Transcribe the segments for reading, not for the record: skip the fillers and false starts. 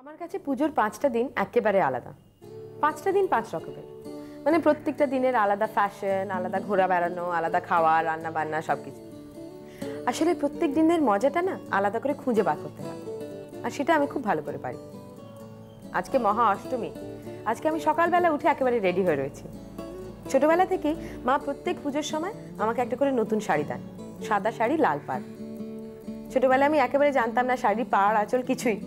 আমার কাছে পুজোর 5টা দিন একেবারে আলাদা। 5টা দিন 5 রকমের, মানে প্রত্যেকটা দিনের আলাদা ফ্যাশন, আলাদা ঘোরা বেড়ানো, আলাদা খাওয়া, রান্না বান্না সবকিছু। আসলে প্রত্যেক দিনের মজাটা না আলাদা করে খুঁজে বার করতে হয়, আর সেটা আমি খুব ভালো করে পারি। আজকে মহা অষ্টমী, আজকে আমি সকালবেলা উঠে একেবারে রেডি হয়ে রয়েছি। ছোটবেলা থেকেই মা প্রত্যেক পুজোর সময় আমাকে একটা করে নতুন শাড়ি দেন, সাদা শাড়ি লাল পাড়। ছোটবেলায় আমি একেবারে জানতাম না শাড়ি পাড় আঁচল কিছুই,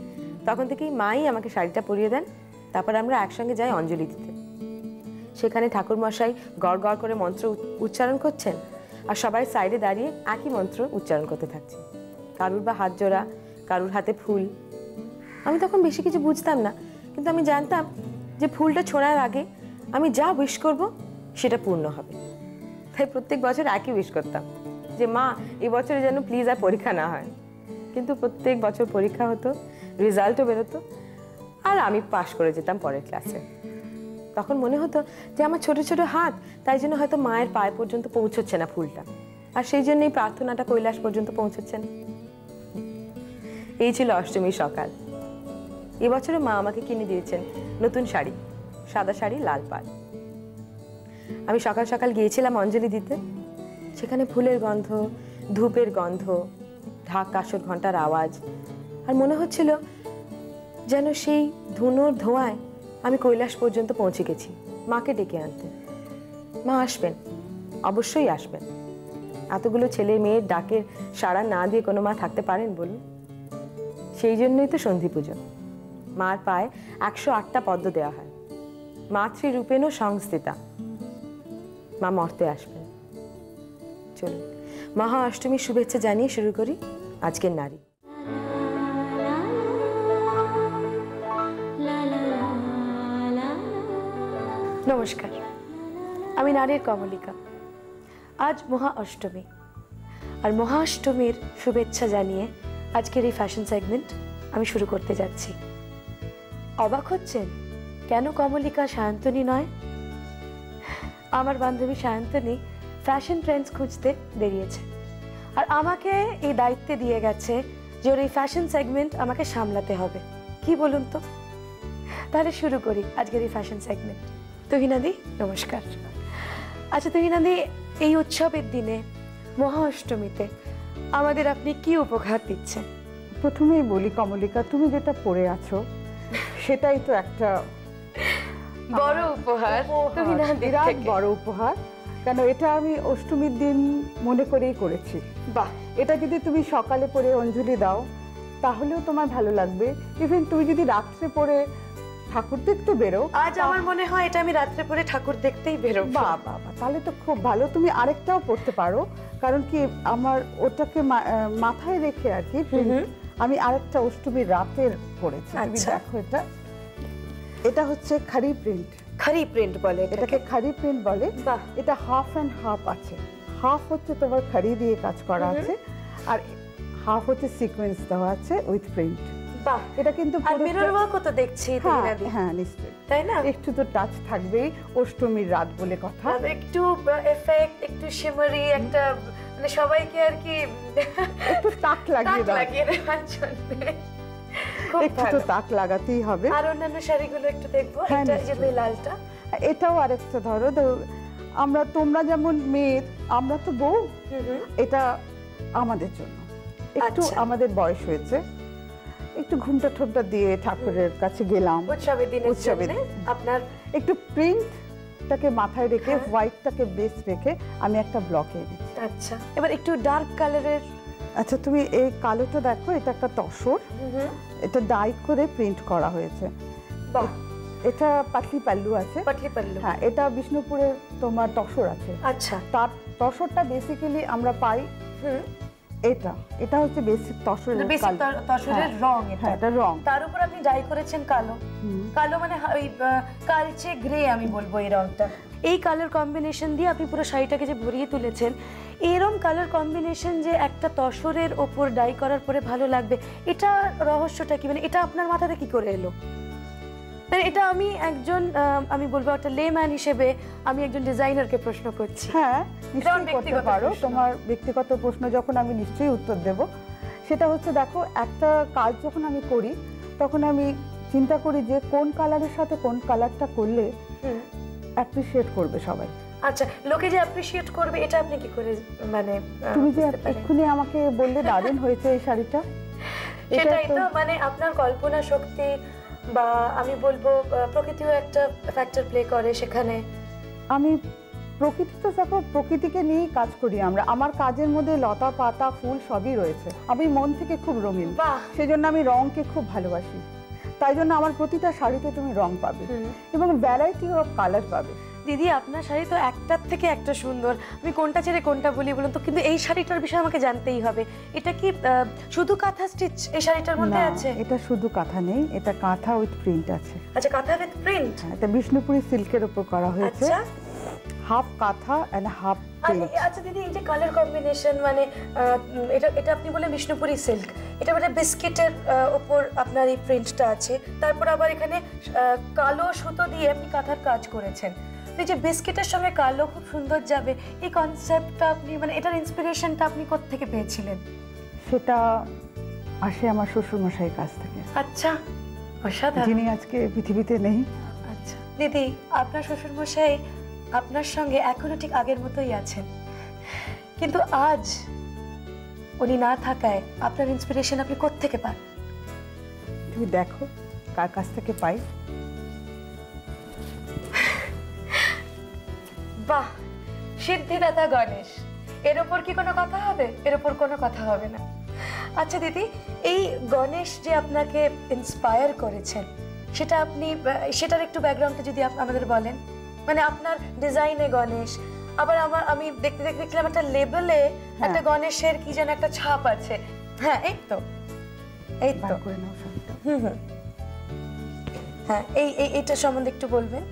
তখন থেকেই মাই আমাকে শাড়িটা পরিয়ে দেন। তারপর আমরা একসঙ্গে যাই অঞ্জলি দিতে। সেখানে ঠাকুরমশাই গড় গড় করে মন্ত্র উচ্চারণ করছেন, আর সবাই সাইডে দাঁড়িয়ে একই মন্ত্র উচ্চারণ করতে থাকছে। কারুর বা হাত জোড়া, কারুর হাতে ফুল। আমি তখন বেশি কিছু বুঝতাম না, কিন্তু আমি জানতাম যে ফুলটা ছোঁড়ার আগে আমি যা উইশ করব সেটা পূর্ণ হবে। তাই প্রত্যেক বছর একই উইশ করতাম যে মা এই বছরে যেন প্লিজ আর পরীক্ষা না হয়। কিন্তু প্রত্যেক বছর পরীক্ষা হতো, রেজাল্টও বেরোতো, আর আমি পাশ করে যেতাম পরের ক্লাসে। তখন মনে হতো যে আমার ছোট ছোট হাত, তাই জন্য হয়তো মায়ের পায়ে পর্যন্ত পৌঁছচ্ছে না ফুলটা, আর সেই জন্যই প্রার্থনাটা কৈলাস পর্যন্ত পৌঁছচ্ছে না। এই ছিল অষ্টমীর সকাল। এবছরে মা আমাকে কিনে দিয়েছেন নতুন শাড়ি, সাদা শাড়ি লাল পাড়। আমি সকাল সকাল গিয়েছিলাম অঞ্জলি দিতে। সেখানে ফুলের গন্ধ, ধূপের গন্ধ, ঢাক কাসর ঘন্টার আওয়াজ, আর মনে হচ্ছিল যেন সেই ধুনোর ধোঁয়ায় আমি কৈলাস পর্যন্ত পৌঁছে গেছি মাকে ডেকে আনতে। মা আসবেন, অবশ্যই আসবেন। এতগুলো ছেলে মেয়ের ডাকের সাড়া না দিয়ে কোনো মা থাকতে পারেন বলুন? সেই জন্যই তো সন্ধি পুজো। মার পায়ে 108টা পদ্ম দেওয়া হয়। মাতৃরূপেণও সংস্থিতা। মা মর্তে আসবেন। চলুন মহা অষ্টমীর শুভেচ্ছা জানিয়ে শুরু করি আজকের নারী। নমস্কার, আমি নারীর কমলিকা। আজ মহা অষ্টমী, আর মহা অষ্টমীর শুভেচ্ছা জানিয়ে আজকের এই ফ্যাশন সেগমেন্ট আমি শুরু করতে যাচ্ছি। অবাক হচ্ছেন কেন কমলিকা সায়ন্তনী নয়? আমার বান্ধবী সায়ন্তনী ফ্যাশন ট্রেন্ডস খুঁজতে বেরিয়েছে, আর আমাকে এই দায়িত্বে দিয়ে গেছে যে ওর এই ফ্যাশন সেগমেন্ট আমাকে সামলাতে হবে। কি বলুন তো? তাহলে শুরু করি আজকের এই ফ্যাশন সেগমেন্ট। তুহিনাদি নমস্কার। আচ্ছা তুহিনাদি, এই উৎসবের দিনে মহা অষ্টমীতে আমাদের আপনি কি উপহার দিচ্ছেন? প্রথমেই বলি কমলিকা, তুমি যেটা পরে আছো সেটাই তো একটা বড় উপহার, বিরাট বড় উপহার। কেন এটা আমি অষ্টমীর দিন মনে করেই করেছি। বাহ! এটা যদি তুমি সকালে পরে অঞ্জলি দাও তাহলেও তোমার ভালো লাগবে। ইভেন তুমি যদি রাত্রে পরে ঠাকুর দেখতে বেরো, আজ আমার মনে হয় এটা আমি রাত্রে পরে ঠাকুর দেখতেই বেরোবো। বাহ বাহ, তাহলে তো খুব ভালো। তুমি আরেকটাও পড়তে পারো, কারণ কি আমার ওটাকে মাথায় রেখে আর কি আমি আরেকটা অষ্টমীর রাতের পড়েছি। তুমি দেখো, এটা হচ্ছে খাড়ি প্রিন্ট। খাড়ি প্রিন্ট বলে এটাকে, খাড়ি প্রিন্ট বলে। এটা হাফ অ্যান্ড হাফ আছে। হাফ হচ্ছে তোমার খাড়ি দিয়ে কাজ করা আছে, আর হাফ হচ্ছে সিকোয়েন্স দেওয়া আছে উইথ প্রিন্ট। বাহ! এটা কিন্তু আর মিরর ওয়ার্কও তো দেখছি। হ্যাঁ নিশ্চয়ই, তাই না? একটু তো টাচ থাকবেই, অষ্টমীর রাত বলে কথা। একটু এফেক্ট, একটু শিমারি, একটা মানে সবাইকে আর কি একটু তাক লাগিয়ে দেওয়ার জন্য একটু তো তাক লাগাতেই হবে। আর অন্যান্য শাড়িগুলো একটু দেখবো। এটা যে লালটা, এটাও আরেকটা ধরো, আমরা তোমরা যেমন মেয়ের, আমরা তো বউ, এটা আমাদের জন্য একটু আমাদের বয়স হয়েছে, একটু ঘুমটা ঠোঁটটা দিয়ে ঠাকুরের কাছে গেলাম উৎসবের দিনে। আপনার একটু প্রিন্টটাকে মাথায় রেখে, হোয়াইটটাকে বেস রেখে আমি একটা ব্লকে দিচ্ছি। আচ্ছা, এবার একটু ডার্ক কালারের। আচ্ছা, তুমি এই কালোটা দেখো, এটা একটা তসর, এটা ডাই করে প্রিন্ট করা হয়েছে। বাহ! এটা পাটলি পাল্লু আছে। পাটলি পাল্লু, হ্যাঁ, এটা বিষ্ণুপুরের তোমার তসর আছে। আচ্ছা, তার তসরটা বেসিক্যালি আমরা পাই। এটা হচ্ছে বেসিক তসরের রং। এটা রং, তার উপর আপনি ডাই করেছেন কালো। কালো মানে ওই কালচে গ্রে আমি বলবো এই রংটা। এই কালার কম্বিনেশন দিয়ে আপনি পুরো শাড়িটাকে যে ভরিয়ে তুলেছেন, এরকম কালার কম্বিনেশন যে একটা তসরের ওপর ডাই করার পরে ভালো লাগবে, এটা রহস্যটা কি? মানে এটা আপনার মাথাতে কি করে এলো? মানে এটা আমি বলবো একটা লেম্যান হিসেবে আমি একজন ডিজাইনারকে প্রশ্ন করছি। হ্যাঁ, নিশ্চয়ই করতে পারো। তোমার ব্যক্তিগত প্রশ্ন যখন আমি নিশ্চয়ই উত্তর দেব। সেটা হচ্ছে, দেখো, একটা কাজ যখন আমি করি তখন আমি চিন্তা করি যে কোন কালারের সাথে কোন কালারটা করলে অ্যাপ্রিশিয়েট করবে সবাই। আচ্ছা, লোকে যে অ্যাপ্রিশিয়েট করবে এটা আপনি কি করে মানে তুমি যে এক্ষুনি আমাকে বললে দারুণ হয়েছে এই শাড়িটা, সেটাই তো মানে আপনার কল্পনা শক্তি বা আমি বলবো প্রকৃতিও একটা ফ্যাক্টর প্লে করে সেখানে। আমি প্রকৃতি তো দেখো, প্রকৃতিকে নিয়েই কাজ করি আমরা। আমার কাজের মধ্যে লতা পাতা ফুল সবই রয়েছে। আমি মন থেকে খুব রঙিন, সেই জন্য আমি রঙকে খুব ভালোবাসি। তাই জন্য আমার প্রতিটা শাড়িতে তুমি রং পাবে এবং ভ্যারাইটি অফ কালার পাবে। দিদি আপনার শাড়ি তো একটার থেকে একটা সুন্দর, আমি কোনটা ছেড়ে কোনটা বলি বলুন তো। কিন্তু এই শাড়িটার বিষয়ে আমাকে জানতেই হবে, এটা কি শুধু কাঁথা স্টিচ এই শাড়িটার মধ্যে আছে? এটা শুধু কাঁথা নেই, এটা কাঁথা উইথ প্রিন্ট আছে। আচ্ছা, কাঁথা উইথ প্রিন্ট। এটা বিষ্ণুপুরি সিল্কের উপর করা হয়েছে। আচ্ছা, হাফ কাঁথা এন্ড হাফ প্রিন্ট। আচ্ছা দিদি, এই যে কালার কম্বিনেশন মানে এটা আপনি বলে বিষ্ণুপুরি সিল্ক, এটা মানে বিস্কিটের উপর আপনার এই প্রিন্টটা আছে। তারপর আবার এখানে কালো সুতো দিয়ে আপনি কাঁথার কাজ করেছেন। এই যে বিস্কিটের সঙ্গে কালো খুব সুন্দর যাবে, এই কনসেপ্টটা আপনি মানে এটার ইন্সপিরেশনটা আপনি কোথা থেকে পেয়েছিলেন? সেটা আসে আমার শ্বশুরমশাইয়ের কাছ থেকে। আচ্ছা, অসাধারণ। যিনি আজকে পৃথিবীতে নেই। আচ্ছা দিদি, আপনার শ্বশুরমশাই আপনার সঙ্গে এখনো ঠিক আগের মতোই আছেন, কিন্তু আজ উনি না থাকায় আপনার ইন্সপিরেশন আপনি কোথা থেকে পান? তুমি দেখো কার কাছ থেকে পাই। বাহ, সিদ্ধিদাতা গণেশ, এর ওপর কি কোনো কথা হবে? এর ওপর কোনো কথা হবে না। আচ্ছা দিদি, এই গণেশ যে আপনাকে ইন্সপায়ার করেছেন সেটা আপনি সেটার একটু ব্যাকগ্রাউন্ডটা যদি আমাদের বলেন। মানে আপনার ডিজাইনে গণেশ, আবার আমি দেখতে দেখলাম একটা লেবেলে একটা গণেশের কি যেন একটা ছাপ আছে। হ্যাঁ, এই তো করে নাও শাড়িটা। হ্যাঁ, এইটা সম্বন্ধে একটু বলবেন।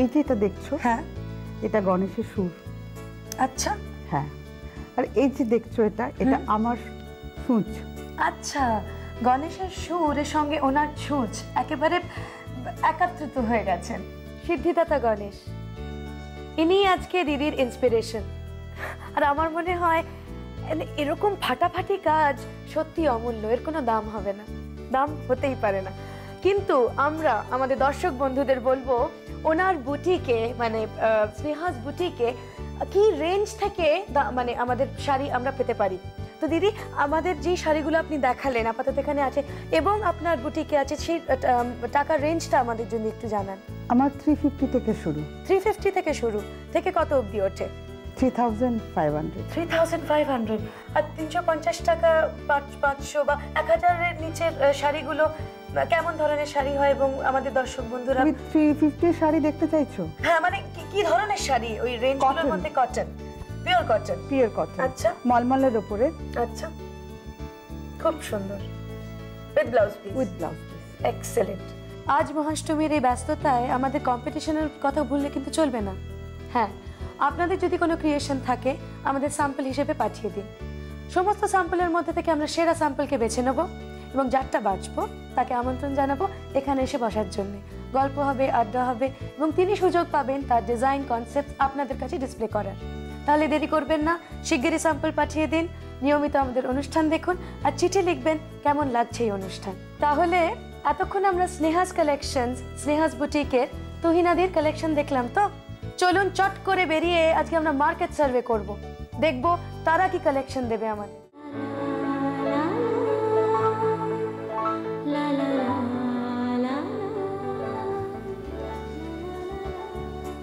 এই যে এটা দেখছো, হ্যাঁ, এটা গণেশের সুর। আচ্ছা, হ্যাঁ, আর এই যে দেখছো এটা আমার সূচ। আচ্ছা, গণেশের সুরের সঙ্গে ওনার ছুঁচ একেবারে একাত্রিত হয়ে গেছেন। সিদ্ধিদাতা গণেশ, ইনি আজকে দিদির ইন্সপিরেশন। আর আমার মনে হয় এরকম ফাটাফাটি কাজ সত্যি অমূল্য, এর কোনো দাম হবে না, দাম হতেই পারে না। কিন্তু আমরা আমাদের দর্শক বন্ধুদের বলবো ওনার বুটিকে মানে স্নেহাস বুটিকে কি রেঞ্জ থেকে মানে আমাদের শাড়ি আমরা পেতে পারি। তো দিদি, আমাদের যে শাড়িগুলো আপনি দেখালেন আপাতত এখানে আছে এবং আপনার বুটিকে আছে, সেই টাকার রেঞ্জটা আমাদের জন্য একটু জানান। আমার 350 থেকে শুরু। 350 থেকে শুরু, থেকে কত অবধি ওঠে? 3500। 3500। আর 350 টাকা 500 বা 1000-এর নিচের শাড়িগুলো কেমন ধরনের শাড়ি হয়? এবং আমাদের দর্শক বন্ধুরা 350 শাড়ি দেখতে চাইছো? হ্যাঁ, মানে কি ধরনের শাড়ি ওই রেঞ্জগুলোর মধ্যে? Cotton, pure cotton. Pure cotton. আচ্ছা, মলমলের উপরে। আচ্ছা, খুব সুন্দর, with blouse piece. With blouse piece. Excellent. আজ মহাষ্টমীর এই ব্যস্ততায় আমাদের কম্পিটিশনের কথা ভুললে কিন্তু চলবে না। হ্যাঁ, আপনাদের যদি কোনো ক্রিয়েশন থাকে আমাদের স্যাম্পল হিসেবে পাঠিয়ে দিন। সমস্ত স্যাম্পলের মধ্যে থেকে আমরা সেরা স্যাম্পলকে বেছে নেব এবং যারটা বাছবো তাকে আমন্ত্রণ জানাবো এখানে এসে বসার জন্য। গল্প হবে, আড্ডা হবে এবং তিনি সুযোগ পাবেন তার ডিজাইন কনসেপ্ট আপনাদের কাছে ডিসপ্লে করার। তাহলে দেরি করবেন না, শিগগিরই স্যাম্পল পাঠিয়ে দিন। নিয়মিত আমাদের অনুষ্ঠান দেখুন আর চিঠি লিখবেন কেমন লাগছে এই অনুষ্ঠান। তাহলে এতক্ষণ আমরা স্নেহাস কালেকশনস, স্নেহাস বুটিকের তুহিনাদির কালেকশন দেখলাম। তো চলুন চট করে বেরিয়ে আজকে আমরা মার্কেট সার্ভে করব, দেখব তারা কি কালেকশন দেবে আমাদের।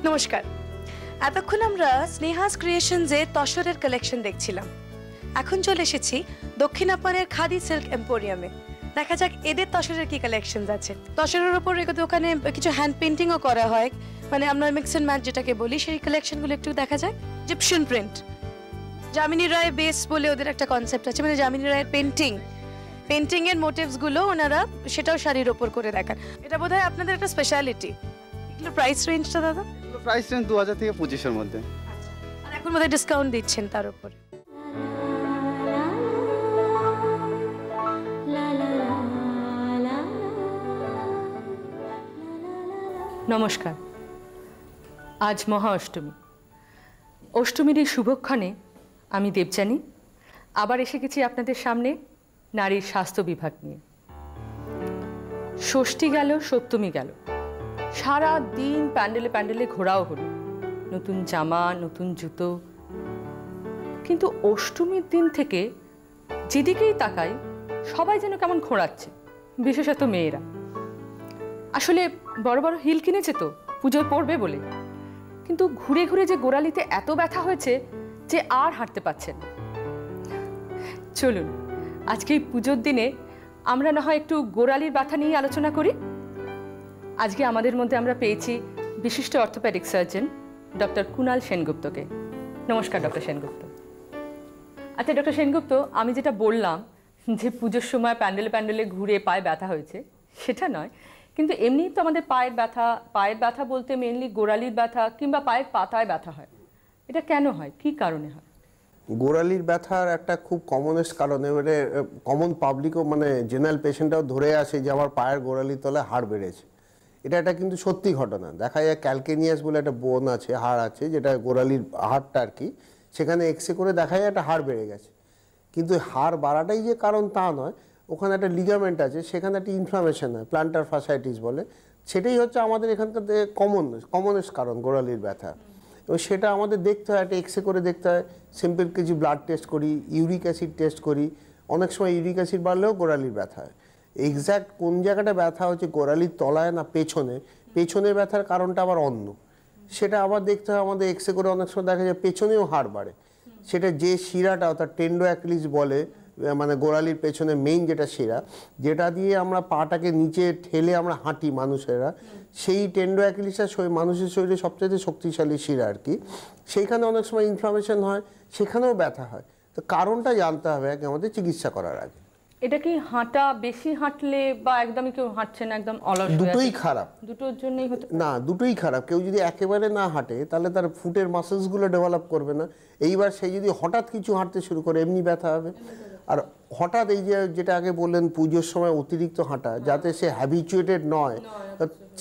নমস্কার, এতক্ষণ আমরা স্নেহাস ক্রিয়েশনসের তসরের কালেকশন দেখছিলাম। এখন চলে এসেছি দক্ষিণাপাড়ের খাদি সিল্ক এম্পোরিয়ামে। দেখা যাক এদের তসরের কি কালেকশন আছে। তসরের উপর ওখানে কিছু হ্যান্ড পেন্টিংও করা হয়, মানে আমরা মিক্স অ্যান্ড ম্যাচ যেটাকে বলি, সেই কালেকশনগুলো একটু দেখা যাক। জিপশন প্রিন্ট, যামিনী রায় বেস বলে ওদের একটা কনসেপ্ট আছে, মানে যামিনী রায়ের পেন্টিং এর মোটিভসগুলো ওনারা সেটাও শাড়ির ওপর করে দেখান। এটা বোধহয় আপনাদের একটা স্পেশালিটি। এগুলো প্রাইস রেঞ্জটা দাদা? প্রাইস রেঞ্জ 2000 থেকে 2500 মধ্যে। আর এখন বোধহয় ডিসকাউন্ট দিচ্ছেন তার উপর। নমস্কার, আজ মহা অষ্টমী। অষ্টমীর এই শুভক্ষণে আমি দেবযানী আবার এসে গেছি আপনাদের সামনে নারীর স্বাস্থ্য বিভাগ নিয়ে। ষষ্ঠী গেল, সপ্তমী গেল, সারা দিন প্যান্ডেলে প্যান্ডেলে ঘোরাও হলো, নতুন জামা, নতুন জুতো। কিন্তু অষ্টমীর দিন থেকে যেদিকেই তাকাই সবাই যেন কেমন খোঁড়াচ্ছে, বিশেষত মেয়েরা। আসলে বড় বড় হিল কিনেছে তো পুজোয় পড়বে বলে, কিন্তু ঘুরে ঘুরে যে গোড়ালিতে এত ব্যথা হয়েছে যে আর হাঁটতে পারছেন না। চলুন আজকে এই পুজোর দিনে আমরা না হয় একটু গোড়ালির ব্যথা নিয়ে আলোচনা করি। আজকে আমাদের মধ্যে আমরা পেয়েছি বিশিষ্ট অর্থোপেডিক সার্জন ডক্টর কুণাল সেনগুপ্তকে। নমস্কার ডক্টর সেনগুপ্ত। আচ্ছা ডক্টর সেনগুপ্ত, আমি যেটা বললাম যে পুজোর সময় প্যান্ডেলে প্যান্ডেলে ঘুরে পায়ে ব্যথা হয়েছে, সেটা নয়, কিন্তু এমনি তো আমাদের পায়ের ব্যথা বলতে মেনলি গোড়ালির ব্যথা কিংবা পায়ের পাতায় ব্যথা হয়। এটা কেন হয়, কি কারণে হয়? গোড়ালির ব্যথার একটা খুব কমনেস্ট কারণ, এবারে কমন পাবলিকও মানে জেনারেল পেশেন্টরাও ধরে আসে যে আমার পায়ের গোড়ালির তলায় হাড় বেড়েছে। এটা কিন্তু সত্যি ঘটনা। দেখা যায় ক্যালকেনিয়াস বলে একটা বোন আছে, হাড় আছে, যেটা গোড়ালির হাড়টা আর কি, সেখানে এক্সরে করে দেখা যায় একটা হাড় বেড়ে গেছে। কিন্তু হাড় বাড়াটাই যে কারণ তা নয়, ওখানে একটা লিগামেন্ট আছে, সেখানে একটা ইনফ্লামেশন হয়, প্ল্যান্টার ফাসাইটিস বলে। সেটাই হচ্ছে আমাদের এখানকার কমনেস্ট কারণ গোড়ালির ব্যথা। এবং সেটা আমাদের দেখতে হয়, একটা এক্সরে করে দেখতে হয়, সিম্পল কিছু ব্লাড টেস্ট করি, ইউরিক অ্যাসিড টেস্ট করি। অনেক সময় ইউরিক অ্যাসিড বাড়লেও গোড়ালির ব্যথা হয়। এক্স্যাক্ট কোন জায়গাটা ব্যথা হচ্ছে, গোড়ালির তলায় না পেছনে ব্যথার কারণটা আবার অন্য, সেটা আবার দেখতে হয় আমাদের এক্সরে করে। অনেক সময় দেখা যায় পেছনেও হাড় বাড়ে, সেটা যে শিরাটা অর্থাৎ টেন্ডো অ্যাকিলিস বলে, মানে গোড়ালির পেছনে মেইন যেটা শিরা, যেটা দিয়ে আমরা পাটাকে নিচে ঠেলে আমরা হাঁটি মানুষেরা, সেই টেন্ডো অ্যাকিলিসটা মানুষের শরীরে সবচেয়ে শক্তিশালী শিরা আর কি। সেইখানে অনেক সময় ইনফ্লামেশন হয়, সেখানেও ব্যথা হয়। তো কারণটা জানতে হবে আগে আমাদের চিকিৎসা করার আগে। এটা কি হাঁটা, বেশি হাঁটলে বা একদমই কেউ হাঁটছে না, একদম অলস, দুটোই খারাপ? দুটোর জন্যই হতে না, দুটোই খারাপ। কেউ যদি একেবারে না হাঁটে তাহলে তার ফুটের মাসেলসগুলো ডেভেলপ করবে না। এইবার সে যদি হঠাৎ কিছু হাঁটতে শুরু করে এমনি ব্যথা হবে। আর হঠাৎ এই যে যেটা আগে বললেন পুজোর সময় অতিরিক্ত হাঁটা, যাতে সে হ্যাবিচুয়েটেড নয়,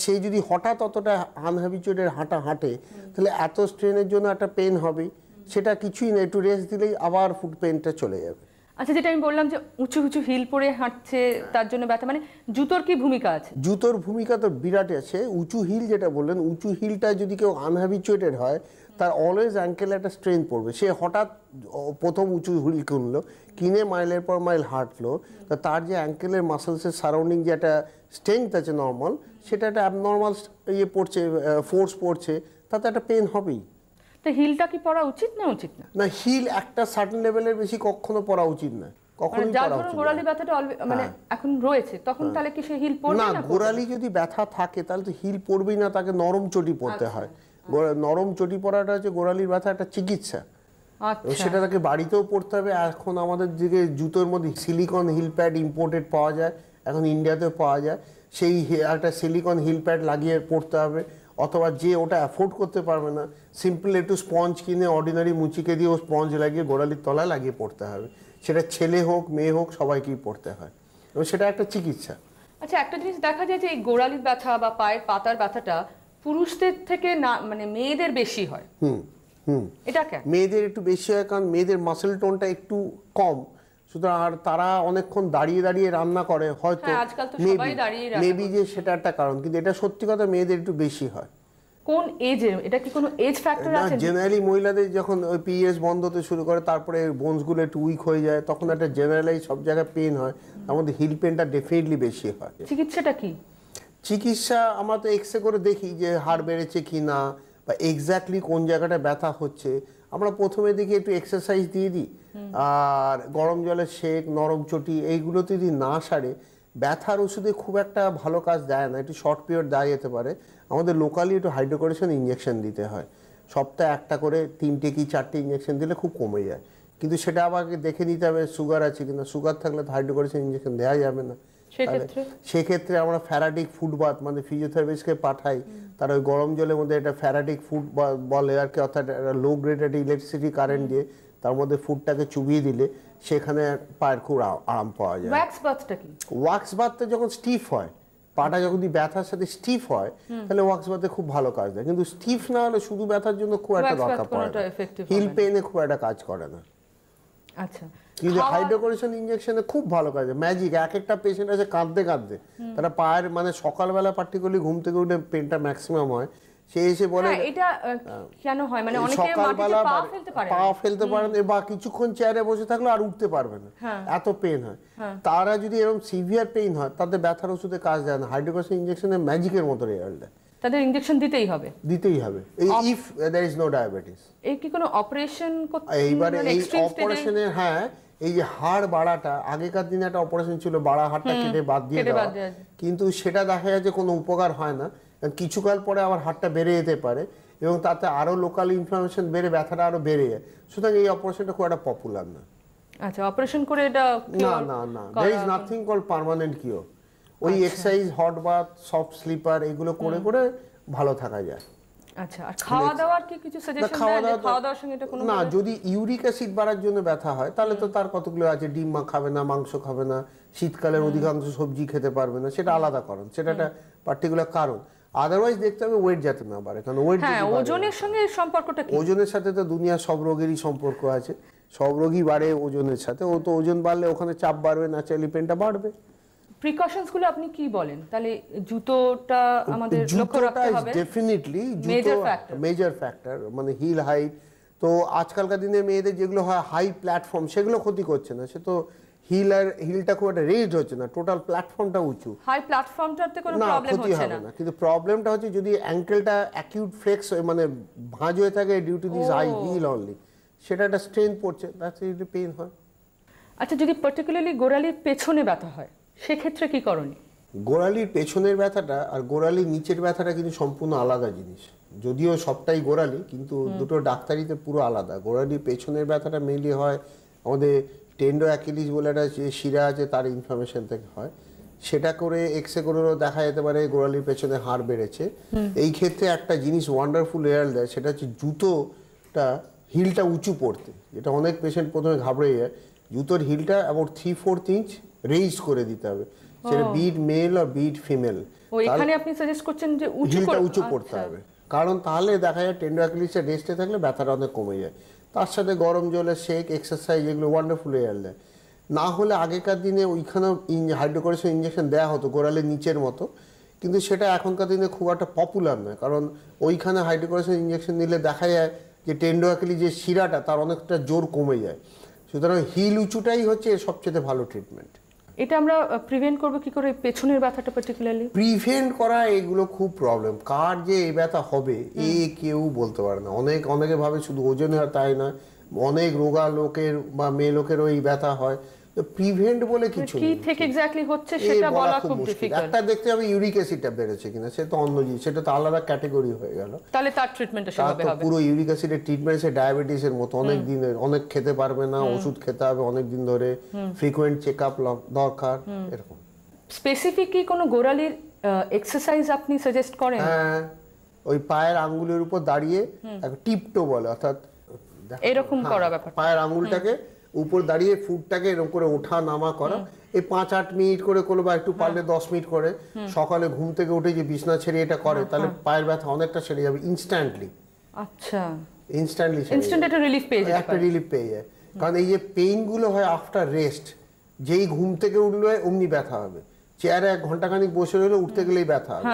সে যদি হঠাৎ অতটা আনহ্যাবিচুয়েটেড হাঁটে তাহলে এত স্ট্রেনের জন্য একটা পেন হবে। সেটা কিছুই না, একটু রেস্ট দিলেই আবার ফুট পেনটা চলে যাবে। আচ্ছা, যেটা আমি বললাম যে উঁচু উঁচু হিল পরে হাঁটছে তার জন্য ব্যথা, মানে জুতোর কি ভূমিকা আছে? জুতোর ভূমিকা তো বিরাট আছে। উঁচু হিল যেটা বললেন, উঁচু হিলটা যদি কেউ আনহ্যাবিচুয়েটেড হয় তার অলওয়েজ অ্যাঙ্কেলে একটা স্ট্রেন পড়বে। সে হঠাৎ প্রথম উঁচু হিল কিনে মাইলের পর মাইল হাঁটলো, তা তার যে অ্যাঙ্কেলের মাসেলসের সারাউন্ডিং যে একটা স্ট্রেংথ আছে নর্মাল, সেটা একটা অ্যাবনর্মাল ফোর্স পড়ছে, তাতে একটা পেন হবেই। তো হিলটা কি পরা উচিত না উচিত না? না, হিল একটা সার্টেন লেভেলের বেশি কখনো পরা উচিত না, কখনোই পরা উচিত না। গোড়ালি ব্যথাটা মানে এখন রয়েছে, তখন তাহলে কি সে হিল পরবে না? না? গোড়ালি যদি ব্যথা থাকে তাহলে তো হিল পরবেই না, তাকে নরম চটি পরতে হয়। নরম চটি পরাটা হচ্ছে গোড়ালির ব্যথা একটা চিকিৎসা। সেটা তাকে বাড়িতেও পড়তে হবে। এখন আমাদের দিকে জুতোর মধ্যে সিলিকন হিল প্যাড ইম্পোর্টেড পাওয়া যায়, এখন ইন্ডিয়াতেও পাওয়া যায়। সেই একটা সিলিকন হিল প্যাড লাগিয়ে পড়তে হবে। অথবা যে ওটা অ্যাফোর্ড করতে পারবে না, সিম্পল একটু স্পঞ্জ কিনে অর্ডিনারি মুচিকে দিয়ে ও স্পঞ্জ লাগিয়ে গোড়ালির তলায় লাগিয়ে পড়তে হবে। সেটা ছেলে হোক মেয়ে হোক সবাইকেই পড়তে হয়, এবং সেটা একটা চিকিৎসা। আচ্ছা, একটা জিনিস দেখা যায় যে এই গোড়ালির ব্যথা বা পায়ের পাতার ব্যথাটা পুরুষদের থেকে না, মানে মেয়েদের বেশি হয়। এটা কেন? মেয়েদের একটু বেশি হয় কারণ মেয়েদের মাসেল টোনটা একটু কম, সুতরাং আর তারা অনেকক্ষণ দাঁড়িয়ে দাঁড়িয়ে রান্না করে, হয়তো মেবি যে সেটা একটা কারণ। কিন্তু এটা সত্যি কথা, মেয়েদের একটু বেশি হয়। কোন এজে? এটা কি কোনো এজ ফ্যাক্টর আছে? জেনারেলি মহিলাদের যখন ওই পিরিয়ডস বন্ধ হতে শুরু করে, তারপরে বোনসগুলো একটু উইক হয়ে যায়, তখন একটা জেনারেলি সব জায়গায় পেন হয়। তার মধ্যে হিল পেনটা ডেফিনেটলি বেশি হয়। চিকিৎসাটা কি? চিকিৎসা আমরা তো এক্সরে করে দেখি যে হাড় বেড়েছে কি না, বা এক্স্যাক্টলি কোন জায়গাটা ব্যথা হচ্ছে। আমরা প্রথমে দেখি একটু এক্সারসাইজ দিয়ে দিই, আর গরম জলের সেক, নরম চটি, এইগুলোতে যদি না সারে, ব্যথার ওষুধে খুব একটা ভালো কাজ দেয় না, একটু শর্ট পিরিয়ড দেওয়া যেতে পারে। আমাদের লোকালি একটু হাইড্রোকোরেশন ইঞ্জেকশন দিতে হয়, সপ্তাহে একটা করে 3টে কি 4টে ইঞ্জেকশন দিলে খুব কমে যায়। কিন্তু সেটা আবার দেখে নিতে হবে সুগার আছে কিনা। সুগার থাকলে তো হাইড্রোকোরেশন ইঞ্জেকশন দেওয়া যাবে না। সেক্ষেত্রে আমরা ফ্যারাটিক ফুড বাথ, মানে ফিজিওথেরাপিস্টকে পাঠাই, তারা ওই গরম জলের মধ্যে একটা ফ্যারাটিক ফুড বলে আর কি, অর্থাৎ একটা লো গ্রেডেড ইলেকট্রিসিটি কারেন্ট দিয়ে তার মধ্যে ফুডটাকে চুবিয়ে দিলে সেখানে পায়ের খুব আরাম পাওয়া যায়। ওয়্যাক্স বাথটা কি? ওয়াক্স বাথটা যখন স্টিফ হয়, পাটা যখন ব্যথার সাথে স্টিফ হয়, তাহলে ওয়াক্স বাথে খুব ভালো কাজ দেয়। কিন্তু স্টিফ না হলে শুধু ব্যথার জন্য খুব একটা দরকার পড়ে না, হিল পেনে খুব একটা কাজ করে না। আচ্ছা, কিন্তু হাইড্রোকোরেশন ইনজেকশনে খুব ভালো কাজে, ম্যাজিক। এক একটা পেশেন্ট আছে কাঁদতে কাঁদতে, তারা পায়ের মানে সকালবেলা পার্টিকুলারলি ঘুম থেকে উঠে পেনটা ম্যাক্সিমাম হয়, সে এসে বলে এটা কেন হয়, মানে অনেকে মাটিতে সকালবেলা পা ফেলতে পারে না বা কিছুক্ষণ চেয়ারে বসে থাকলে আর উঠতে পারবে না, এত পেন হয়। তারা যদি এরকম সিভিয়ার পেইন হয় তাদের ব্যথার ওষুধে কাজ দেয় না, হাইড্রোকোরেশন ইনজেকশনে ম্যাজিকের মতো রেজাল্ট দেয়। তাদের ইনজেকশন দিতেই হবে, দিতেই হবে if there is no diabetes. এই কি কোনো অপারেশন করতে, এইবারে এই অপারেশনের, হ্যাঁ, এই যে হাড় বাড়াটা, আগেকার দিনে একটা অপারেশন ছিল বাড়া হাড়টা কেটে বাদ দিয়ে দেওয়া, কিন্তু সেটা দেখা যাচ্ছে কোনো উপকার হয় না, কিছুকাল পরে আবার হাড়টা বেড়ে যেতে পারে এবং তাতে আরো লোকাল ইনফ্লামেশন বেড়ে ব্যথাটা আরো বেড়ে যায়। সুতরাং এই অপারেশনটা খুব একটা পপুলার না। আচ্ছা, অপারেশন করে এটা না না না, there is nothing called permanent cure. ওই exercise, hot bath, soft slipper এগুলো করে করে ভালো থাকা যায়। আচ্ছা, আর খাওয়া দাওয়ার কি কিছু সাজেশন দেন? খাওয়া দাওয়ার সঙ্গে এটা কোনো না, যদি ইউরিক অ্যাসিড বাড়ার জন্য ব্যথা হয় তাহলে তো তার কতগুলো আছে, ডিম খাবে না, মাংস খাবে না, শীতকালের অধিকাংশ সবজি খেতে পারবে না, সেটা আলাদা কারণ, সেটা একটা পার্টিকুলার কারণ। আদারওয়াইজ দেখতে হবে ওয়েট যাতে না বাড়ে, কারণ ওয়েট ওজনের সঙ্গে সম্পর্কটা কি? ওজনের সাথে তো দুনিয়ার সব রোগেরই সম্পর্ক আছে, সব রোগই বাড়ে ওজনের সাথে। ও তো ওজন বাড়লে ওখানে চাপ বাড়বে, ন্যাচারালি পেনটা বাড়বে। প্রিকশনস গুলো আপনি কি বলেন? তাহলে জুতোটা আমাদের লক্ষ্য রাখতে হবে, ডেফিনেটলি জুতো মেজর ফ্যাক্টর, মানে হিল হাইট। তো আজকালকার দিনে মেয়েদের যেগুলো হয় হাই প্ল্যাটফর্ম, সেগুলো ক্ষতি করছে না, সে তো হিলটা খুব একটা রেজড হচ্ছে না, টোটাল প্ল্যাটফর্মটা উঁচু, হাই প্ল্যাটফর্মটাতে কোনো প্রবলেম হচ্ছে না। কিন্তু প্রবলেমটা হচ্ছে যদি অ্যাঙ্কেলটা অ্যাকিউট ফ্লেক্স মানে ভাঁজ হয়ে থাকে due to this high heel only, সেটা একটা স্ট্রেন পড়ছে, দ্যাটস ইট, পেইন হয়। আচ্ছা, যদি পার্টিকুলারলি গোড়ালির পেছনে ব্যথা হয় সেক্ষেত্রে কি করণীয়? গোড়ালির পেছনের ব্যথাটা আর গোড়ালির নিচের ব্যথাটা কিন্তু সম্পূর্ণ আলাদা জিনিস, যদিও সবটাই গোড়ালি, কিন্তু দুটো ডাক্তারিতে পুরো আলাদা। গোড়ালির পেছনের ব্যথাটা মেইনলি হয় আমাদের টেন্ডো অ্যাকিলিস বলে একটা যে শিরা আছে তার ইনফ্লামেশন থেকে হয়, সেটা করে এক্সরে করেও দেখা যেতে পারে গোড়ালির পেছনে হাড় বেড়েছে। এই ক্ষেত্রে একটা জিনিস ওয়ান্ডারফুল রেজাল্ট দেয়, সেটা হচ্ছে জুতোটা হিলটা উঁচু পড়তে, যেটা অনেক পেশেন্ট প্রথমে ঘাবড়ে যায়। জুতোর হিলটা অ্যাবাউট 3/4 ইঞ্চ রেইজ করে দিতে হবে, সেটা বিট মেল আর বিট ফিমেল। এখানে আপনি সাজেস্ট করছেন যে হিলটা উঁচু পড়তে হবে, কারণ তাহলে দেখা যায় টেন্ডো অ্যাকিলিসটা রেস্টে থাকলে ব্যথাটা অনেক কমে যায়। তার সাথে গরম জলে শেক, এক্সারসাইজ, এগুলো ওয়ান্ডারফুল রেজাল্ট দেয়। না হলে আগেকার দিনে ওইখানেও হাইড্রোকোরেশন ইনজেকশন দেওয়া হতো গোড়ালির নিচের মতো, কিন্তু সেটা এখনকার দিনে খুব একটা পপুলার নয়, কারণ ওইখানে হাইড্রোকোরেশন ইনজেকশন নিলে দেখা যায় যে টেন্ডো অ্যাকিলিস যে শিরাটা তার অনেকটা জোর কমে যায়। সুতরাং হিল উঁচুটাই হচ্ছে সবচেয়ে ভালো ট্রিটমেন্ট। এটা আমরা প্রিভেন্ট করব কি করে, পেছনের ব্যথাটা পার্টিকুলারলি? প্রিভেন্ট করা এগুলো খুব প্রবলেম, কার যে এই ব্যথা হবে কেউ বলতে পারে না। অনেকে ভাবে শুধু ওজনে হয়, তাই না, অনেক রোগা লোকের বা মেয়ে লোকেরও এই ব্যথা হয়। তো প্রিভেন্ট বলে কিছু কি থেকে এক্স্যাক্টলি হচ্ছে সেটা বলা খুব ডিফিকাল্ট। একটা দেখতে হবে ইউরিক অ্যাসিডটা বেড়েছে কিনা, সে তো অন্য জিনিস, সেটা তো আলাদা ক্যাটাগরি হয়ে গেল। তাহলে তার ট্রিটমেন্টটা সেভাবে হবে। পুরো ইউরিক অ্যাসিডের ট্রিটমেন্ট সে ডায়াবেটিসের মতো, অনেক দিনের, অনেক খেতে পারবে না, ওষুধ খেতে হবে অনেক দিন ধরে, ফ্রিকোয়েন্ট চেকআপ দরকার, এরকম। স্পেসিফিক কি কোনো গোড়ালির এক্সারসাইজ আপনি সাজেস্ট করেন? হ্যাঁ, ওই পায়ের আঙ্গুলের উপর দাঁড়িয়ে টিপটো বলে, অর্থাৎ এরকম করা ব্যাপার, পায়ের আঙ্গুলটাকে উপর দাঁড়িয়ে ফুটটাকে এরকম করে ওঠা নামা করা, এই 5-8 মিনিট করে করলে বা একটু পারলে 10 মিনিট করে, সকালে ঘুম থেকে উঠে যে বিছনা ছেড়ে এটা করে, তাহলে পায়ের ব্যথা অনেকটা সেরে যাবে ইনস্ট্যান্টলি। আচ্ছা, ইনস্ট্যান্টলি ইনস্ট্যান্ট একটা রিলিফ পেয়ে যায়, একটা রিলিফ পেয়ে যায়। কারণ এই যে পেইন গুলো হয় আফটার রেস্ট, যেই ঘুম থেকে উঠলে অমনি ব্যথা হবে, চেয়ারে 1 ঘন্টাখানিক বসে রইলে উঠতে গেলেই ব্যথা হবে।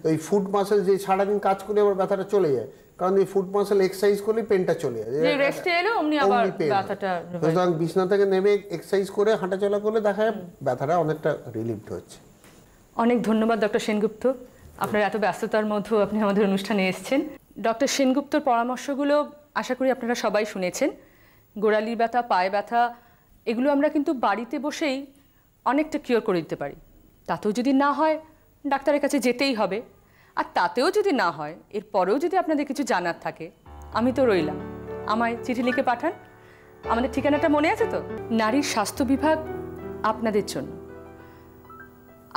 ওই ফুট মাসেল যে সারাদিন কাজ করে আবার ব্যথাটা চলে যায়, কারণ এই ফুট মাসেল এক্সারসাইজ করলে পেনটা চলে যায়, যে রেস্টে এলো অমনি আবার ব্যথাটা। সুতরাং বিছনা থেকে নেমে এক্সারসাইজ করে হাঁটাচলা করলে দেখা যায় ব্যথাটা অনেকটা রিলিফড হচ্ছে। অনেক ধন্যবাদ ডক্টর সেনগুপ্ত, আপনার এত ব্যস্ততার মধ্যেও আপনি আমাদের অনুষ্ঠানে এসেছেন। ডক্টর সেনগুপ্তর পরামর্শগুলো আশা করি আপনারা সবাই শুনেছেন। গোড়ালির ব্যথা, পায়ে ব্যথা, এগুলো আমরা কিন্তু বাড়িতে বসেই অনেকটা কিওর করে দিতে পারি। তাতেও যদি না হয় ডাক্তারের কাছে যেতেই হবে, আর তাতেও যদি না হয় এরপরেও যদি আপনাদের কিছু জানার থাকে, আমি তো রইলাম, আমায় চিঠি লিখে পাঠান। আমাদের ঠিকানাটা মনে আছে তো? নারীর স্বাস্থ্য বিভাগ, আপনাদের জন্য।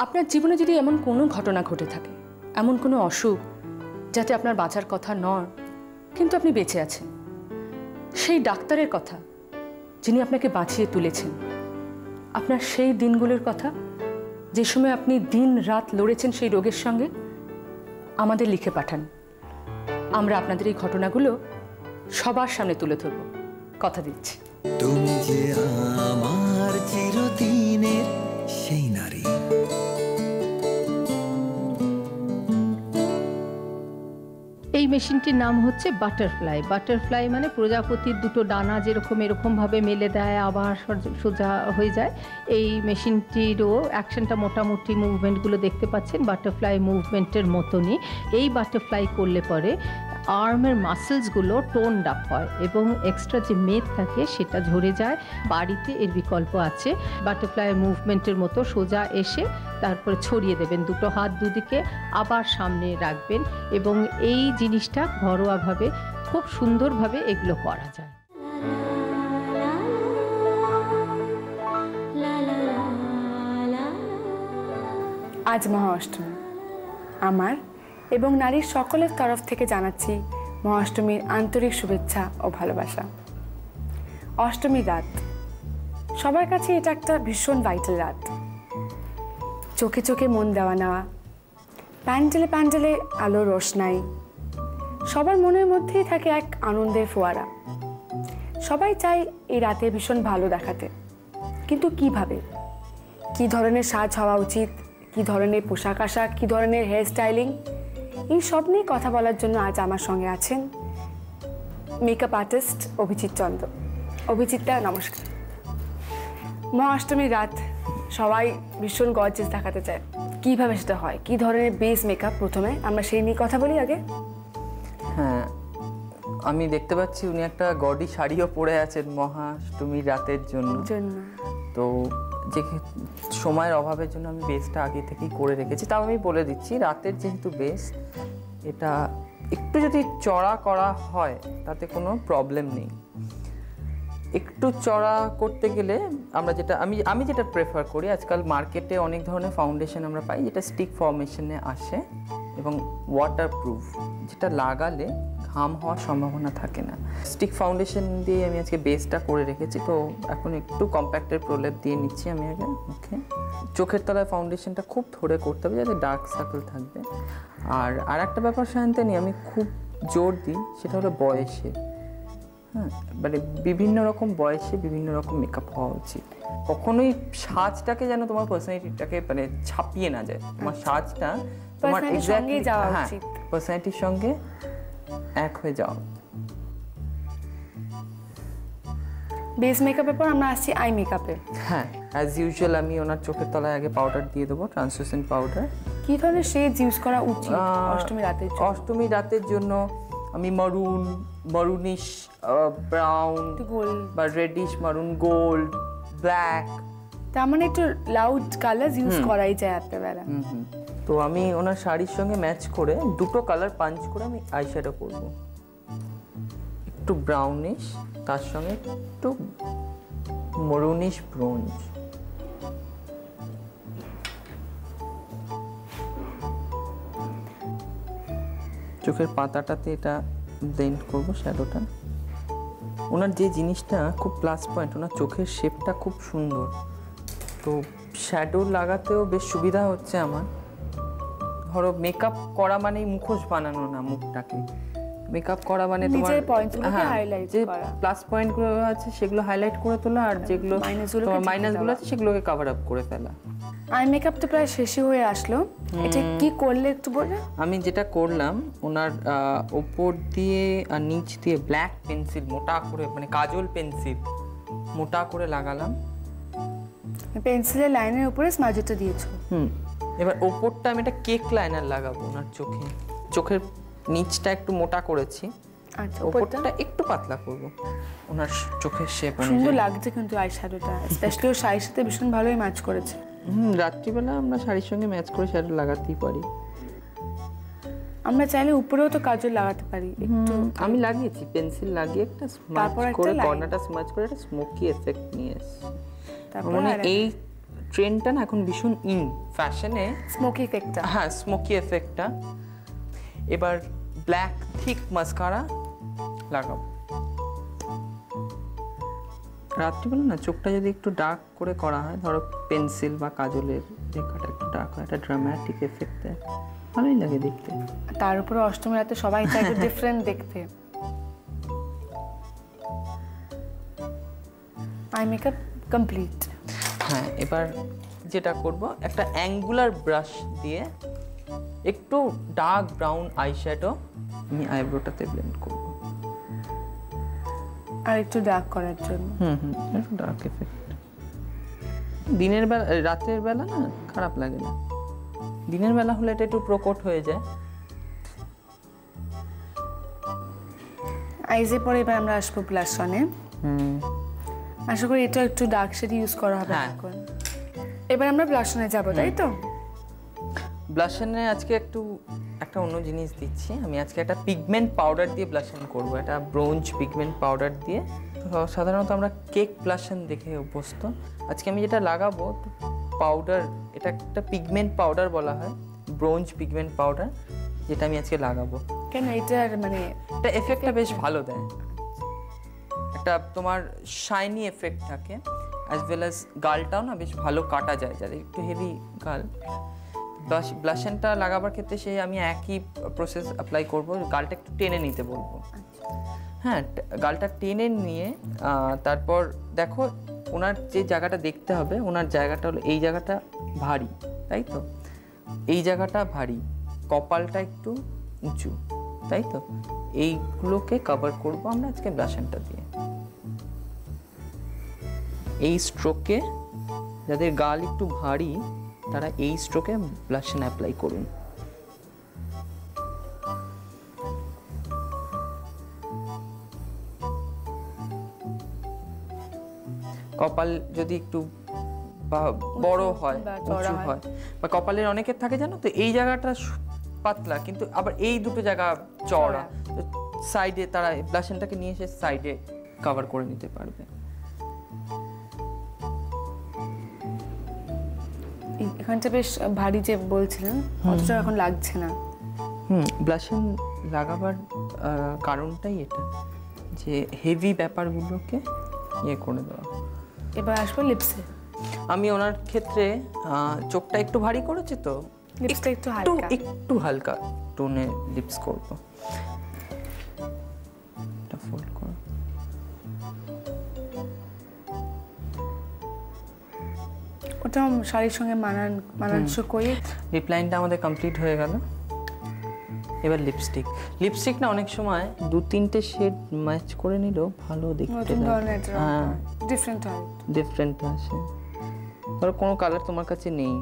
আপনার জীবনে যদি এমন কোনো ঘটনা ঘটে থাকে, এমন কোনো অসুখ যাতে আপনার বাঁচার কথা নয় কিন্তু আপনি বেঁচে আছেন, সেই ডাক্তারের কথা যিনি আপনাকে বাঁচিয়ে তুলেছেন, আপনার সেই দিনগুলোর কথা যে সময় আপনি দিন রাত লড়েছেন সেই রোগের সঙ্গে, আমাদের লিখে পাঠান। আমরা আপনাদের এই ঘটনাগুলো সবার সামনে তুলে ধরব, কথা দিচ্ছি। তুমি যে আমার চিরদিনের সেই নারী। এই মেশিনটির নাম হচ্ছে বাটারফ্লাই। বাটারফ্লাই মানে প্রজাপতির দুটো ডানা যেরকম এরকমভাবে মেলে দেয় আবার সোজা হয়ে যায়, এই মেশিনটিরও অ্যাকশনটা মোটামুটি মুভমেন্টগুলো দেখতে পাচ্ছেন বাটারফ্লাই মুভমেন্টের মতনই। এই বাটারফ্লাই করলে পরে আর্মের মাসেলসগুলো টোনড আপ হয় এবং এক্সট্রা যে মেদ থাকে সেটা ঝরে যায়। বাড়িতে এর বিকল্প আছে, বাটারফ্লাই মুভমেন্টের মতো সোজা এসে তারপরে ছড়িয়ে দেবেন, দুটো হাত দুদিকে আবার সামনে রাখবেন এবং এই জিনিসটা ঘরোয়াভাবে খুব সুন্দরভাবে এগুলো করা যায়। আজ মহা অষ্টমী। আমার এবং নারীর সকলের তরফ থেকে জানাচ্ছি মহা অষ্টমীর আন্তরিক শুভেচ্ছা ও ভালোবাসা। অষ্টমীর রাত সবার কাছে এটা একটা ভীষণ ভাইটাল রাত। চোখে চোখে মন দেওয়া নেওয়া, প্যান্ডেলে প্যান্ডেলে আলো রোশনাই, সবার মনের মধ্যেই থাকে এক আনন্দের ফোয়ারা। সবাই চায় এই রাতে ভীষণ ভালো দেখাতে, কিন্তু কিভাবে, কি ধরনের সাজ হওয়া উচিত, কি ধরনের পোশাক আশাক, কি ধরনের হেয়ার স্টাইলিং, এই সব নিয়ে কথা বলার জন্য আজ আমার সঙ্গে আছেন মেকআপ আর্টিস্ট অভিজিৎ চন্দ্র। অভিজিৎদা নমস্কার। মহা অষ্টমীর রাত সবাই ভীষণ গর্জিয়াস দেখাতে চায়, কিভাবে সেটা হয়, কি ধরনের বেস মেকআপ, প্রথমে আমরা সেই নিয়ে কথা বলি আগে। হ্যাঁ, আমি দেখতে পাচ্ছি উনি একটা গডি শাড়িও পরে আছেন মহাষ্টমীর রাতের জন্য। তো যে সময়ের অভাবের জন্য আমি বেসটা আগে থেকেই করে রেখেছি। তাও আমি বলে দিচ্ছি, রাতের যেহেতু বেস, এটা একটু যদি চড়া করা হয় তাতে কোনো প্রবলেম নেই। একটু চড়া করতে গেলে আমরা যেটা আমি যেটা প্রেফার করি, আজকাল মার্কেটে অনেক ধরনের ফাউন্ডেশন আমরা পাই যেটা স্টিক ফর্মেশনে আসে এবং ওয়াটারপ্রুফ, যেটা লাগালে ঘাম হওয়ার সম্ভাবনা থাকে না। স্টিক ফাউন্ডেশন দিয়ে আমি আজকে বেসটা করে রেখেছি। তো এখন একটু কম্প্যাক্টের প্রলেপ দিয়ে নিচ্ছি আমি আগে মুখে। চোখের তলায় ফাউন্ডেশনটা খুব ধরে করতে হবে যাতে ডার্ক সার্কেল থাকবে। আর একটা ব্যাপার শান্তনি আমি খুব জোর দিই, সেটা হলো বয়সে। হ্যাঁ, মানে বিভিন্ন রকম বয়সে বিভিন্ন রকম মেকআপ হওয়া উচিত। কখনোই সাজটাকে যেন তোমার পার্সোনালিটিটাকে মানে ছাপিয়ে না যায়। তোমার সাজটা তোমার এক্স্যাক্টলি পার্সোনালিটির সঙ্গে এক হয়ে যাও। বেস মেকআপের পর আমরা আসছি আই মেকআপে। হ্যাঁ, অ্যাজ ইউজুয়াল আমি ওনার চোখের তলায় আগে পাউডার দিয়ে দেবো, ট্রান্সলুসেন্ট পাউডার। কি ধরনের শেডস ইউজ করা উচিত অষ্টমী রাতের জন্য? অষ্টমী রাতের জন্য আমি মারুনিশ ব্রাউন বা রেডিশ মারুন, গোল্ড, ব্ল্যাক, তার মানে একটু লাউড কালার ইউজ করাই যায় রাত্রেবেলা। তো আমি ওনার শাড়ির সঙ্গে ম্যাচ করে দুটো কালার পাঞ্চ করে আমি আইশ্যাডো করব। একটু ব্রাউনিশ, তার সঙ্গে একটু মরুনিশ ব্রোঞ্জ। চোখের পাতাটাতে এটা ব্লেন্ড করব শ্যাডোটা। ওনার যে জিনিসটা খুব প্লাস পয়েন্ট, ওনার চোখের শেপটা খুব সুন্দর। তো শ্যাডো লাগাতেও বেশ সুবিধা হচ্ছে আমার। ধরো মেকআপ করা মানে মুখোশ বানানো না মুখটাকে, মেকআপ করা মানে তোমার যে প্লাস পয়েন্টগুলো আছে সেগুলো হাইলাইট করে তোলা, আর যেগুলো তোমার মাইনাসগুলো আছে সেগুলোকে কভার আপ করে ফেলা। আই মেকআপ তো প্রায় শেষই হয়ে আসলো, এটা কি করলে একটু বলবে? আমি যেটা করলাম, ওনার ওপর দিয়ে আর নিচ দিয়ে ব্ল্যাক পেন্সিল মোটা করে, মানে কাজল পেন্সিল মোটা করে লাগালাম। পেন্সিলের লাইনের উপরে স্মাজটা দিয়েছো। এবার ওপরটা আমি একটা কেক লাইনার লাগাবো ওনার চোখে। চোখের নিচটা একটু মোটা করেছি, আচ্ছা, ওপরটা একটু পাতলা করব ওনার চোখের শেপ অনুযায়ী। সুন্দর লাগছে কিন্তু আইশ্যাডোটা, স্পেশালি ওর শাড়ির সাথে ভীষণ ভালোই ম্যাচ করেছে। রাত্রিবেলা আমরা শাড়ির সঙ্গে ম্যাচ করে শ্যাডো লাগাতেই পারি। আমরা চাইলে উপরেও তো কাজল লাগাতে পারি একটু। আমি লাগিয়েছি, পেন্সিল লাগিয়ে একটা স্মাচ করে কর্নারটা স্মাচ করে একটা স্মোকি এফেক্ট নিয়ে এসেছি। মানে এই ট্রেন্ডটা না এখন ভীষণ ইন ফ্যাশনে, স্মোকি এফেক্টটা। হ্যাঁ, স্মোকি এফেক্টটা। এবার ব্ল্যাক থিক মাস্কারা লাগাবো। রাত্রিবেলা না চোখটা যদি একটু ডার্ক করে করা হয়, ধরো পেন্সিল বা কাজলের রেখাটা একটু ডার্ক হয়, একটা ড্রামাটিক এফেক্ট দেয়, ভালোই লাগে দেখতে। তার উপরে অষ্টমী রাতে সবাই চায় একটু ডিফারেন্ট দেখতে। Eye makeup complete. হ্যাঁ, এবার যেটা করব, একটা অ্যাঙ্গুলার ব্রাশ দিয়ে একটু ডার্ক ব্রাউন আইশ্যাডো আমি আইব্রোটাতে ব্লেন্ড করব। আর একটু ডার্ক করার জন্য। একটু ডার্ক এফেক্ট। দিনের বেলা, রাতের বেলা না খারাপ লাগে না, দিনের বেলা হলে এটা একটু প্রকট হয়ে যায়। আইজে পরে এবার আমরা আসবো ব্লাশ অনে। আশা করি এটা একটু ডার্ক শেড ইউজ করা হবে এখন। এবার আমরা ব্লাশ অনে যাব, তাই তো? ব্লাশনে আজকে একটা অন্য জিনিস দিচ্ছি আমি। আজকে একটা পিগমেন্ট পাউডার দিয়ে ব্লাশন করব, এটা ব্রোঞ্জ পিগমেন্ট পাউডার দিয়ে। সাধারণত আমরা কেক ব্লাশন দেখে অভ্যস্ত। আজকে আমি যেটা লাগাবো পাউডার, এটা একটা পিগমেন্ট পাউডার বলা হয়, ব্রোঞ্জ পিগমেন্ট পাউডার, যেটা আমি আজকে লাগাবো। কেন এটার মানে এটা এফেক্টটা বেশ ভালো দেয়, একটা তোমার শাইনি এফেক্ট থাকে, অ্যাজ ওয়েল অ্যাজ গালটাও না বেশ ভালো কাটা যায়, যাদের একটু হেভি গাল। ব্লাশনটা লাগাবার ক্ষেত্রে সেই আমি একই প্রসেস অ্যাপ্লাই করব, গালটা একটু টেনে নিতে বলবো। হ্যাঁ, গালটা টেনে নিয়ে তারপর দেখো ওনার যে জায়গাটা দেখতে হবে, ওনার জায়গাটা হলো এই জায়গাটা ভারী, তাই তো? এই জায়গাটা ভারী, কপালটা একটু উঁচু, তাই তো? এইগুলোকে কভার করব আমরা আজকে ব্লাশনটা দিয়ে। এই স্ট্রোকে যাদের গাল একটু ভারী তারা এই স্ট্রোকে ব্লাশন অ্যাপ্লাই করুন। কপাল যদি একটু বড় হয়, উঁচু হয়, বা কপালের অনেকের থাকে জানো তো এই জায়গাটা পাতলা কিন্তু আবার এই দুটো জায়গা চওড়া, সাইডে তারা ব্লাশনটাকে নিয়ে এসে সাইডে কভার করে নিতে পারবে। এখানটা বেশ ভারী যে বলছিলেন, অতটা এখন লাগছে না। ব্লাশন লাগাবার কারণটাই এটা, যে হেভি ব্যাপারগুলোকে ইয়ে করে দেওয়া। এবার আসবো লিপসে। আমি ওনার ক্ষেত্রে চোখটা একটু ভারী করেছে তো লিপসটা একটু হালকা টোনে লিপস করব। এটা ফোল্ড করো। ওটা শাড়ির সঙ্গে মানানসই করে। লিপ লাইনটা আমাদের কমপ্লিট হয়ে গেল। এবার লিপস্টিক না অনেক সময় 2-3টে শেড ম্যাচ করে নিলেও ভালো দেখতে লাগে। হ্যাঁ, ডিফারেন্ট আসে। ধরো কোনো কালার তোমার কাছে নেই,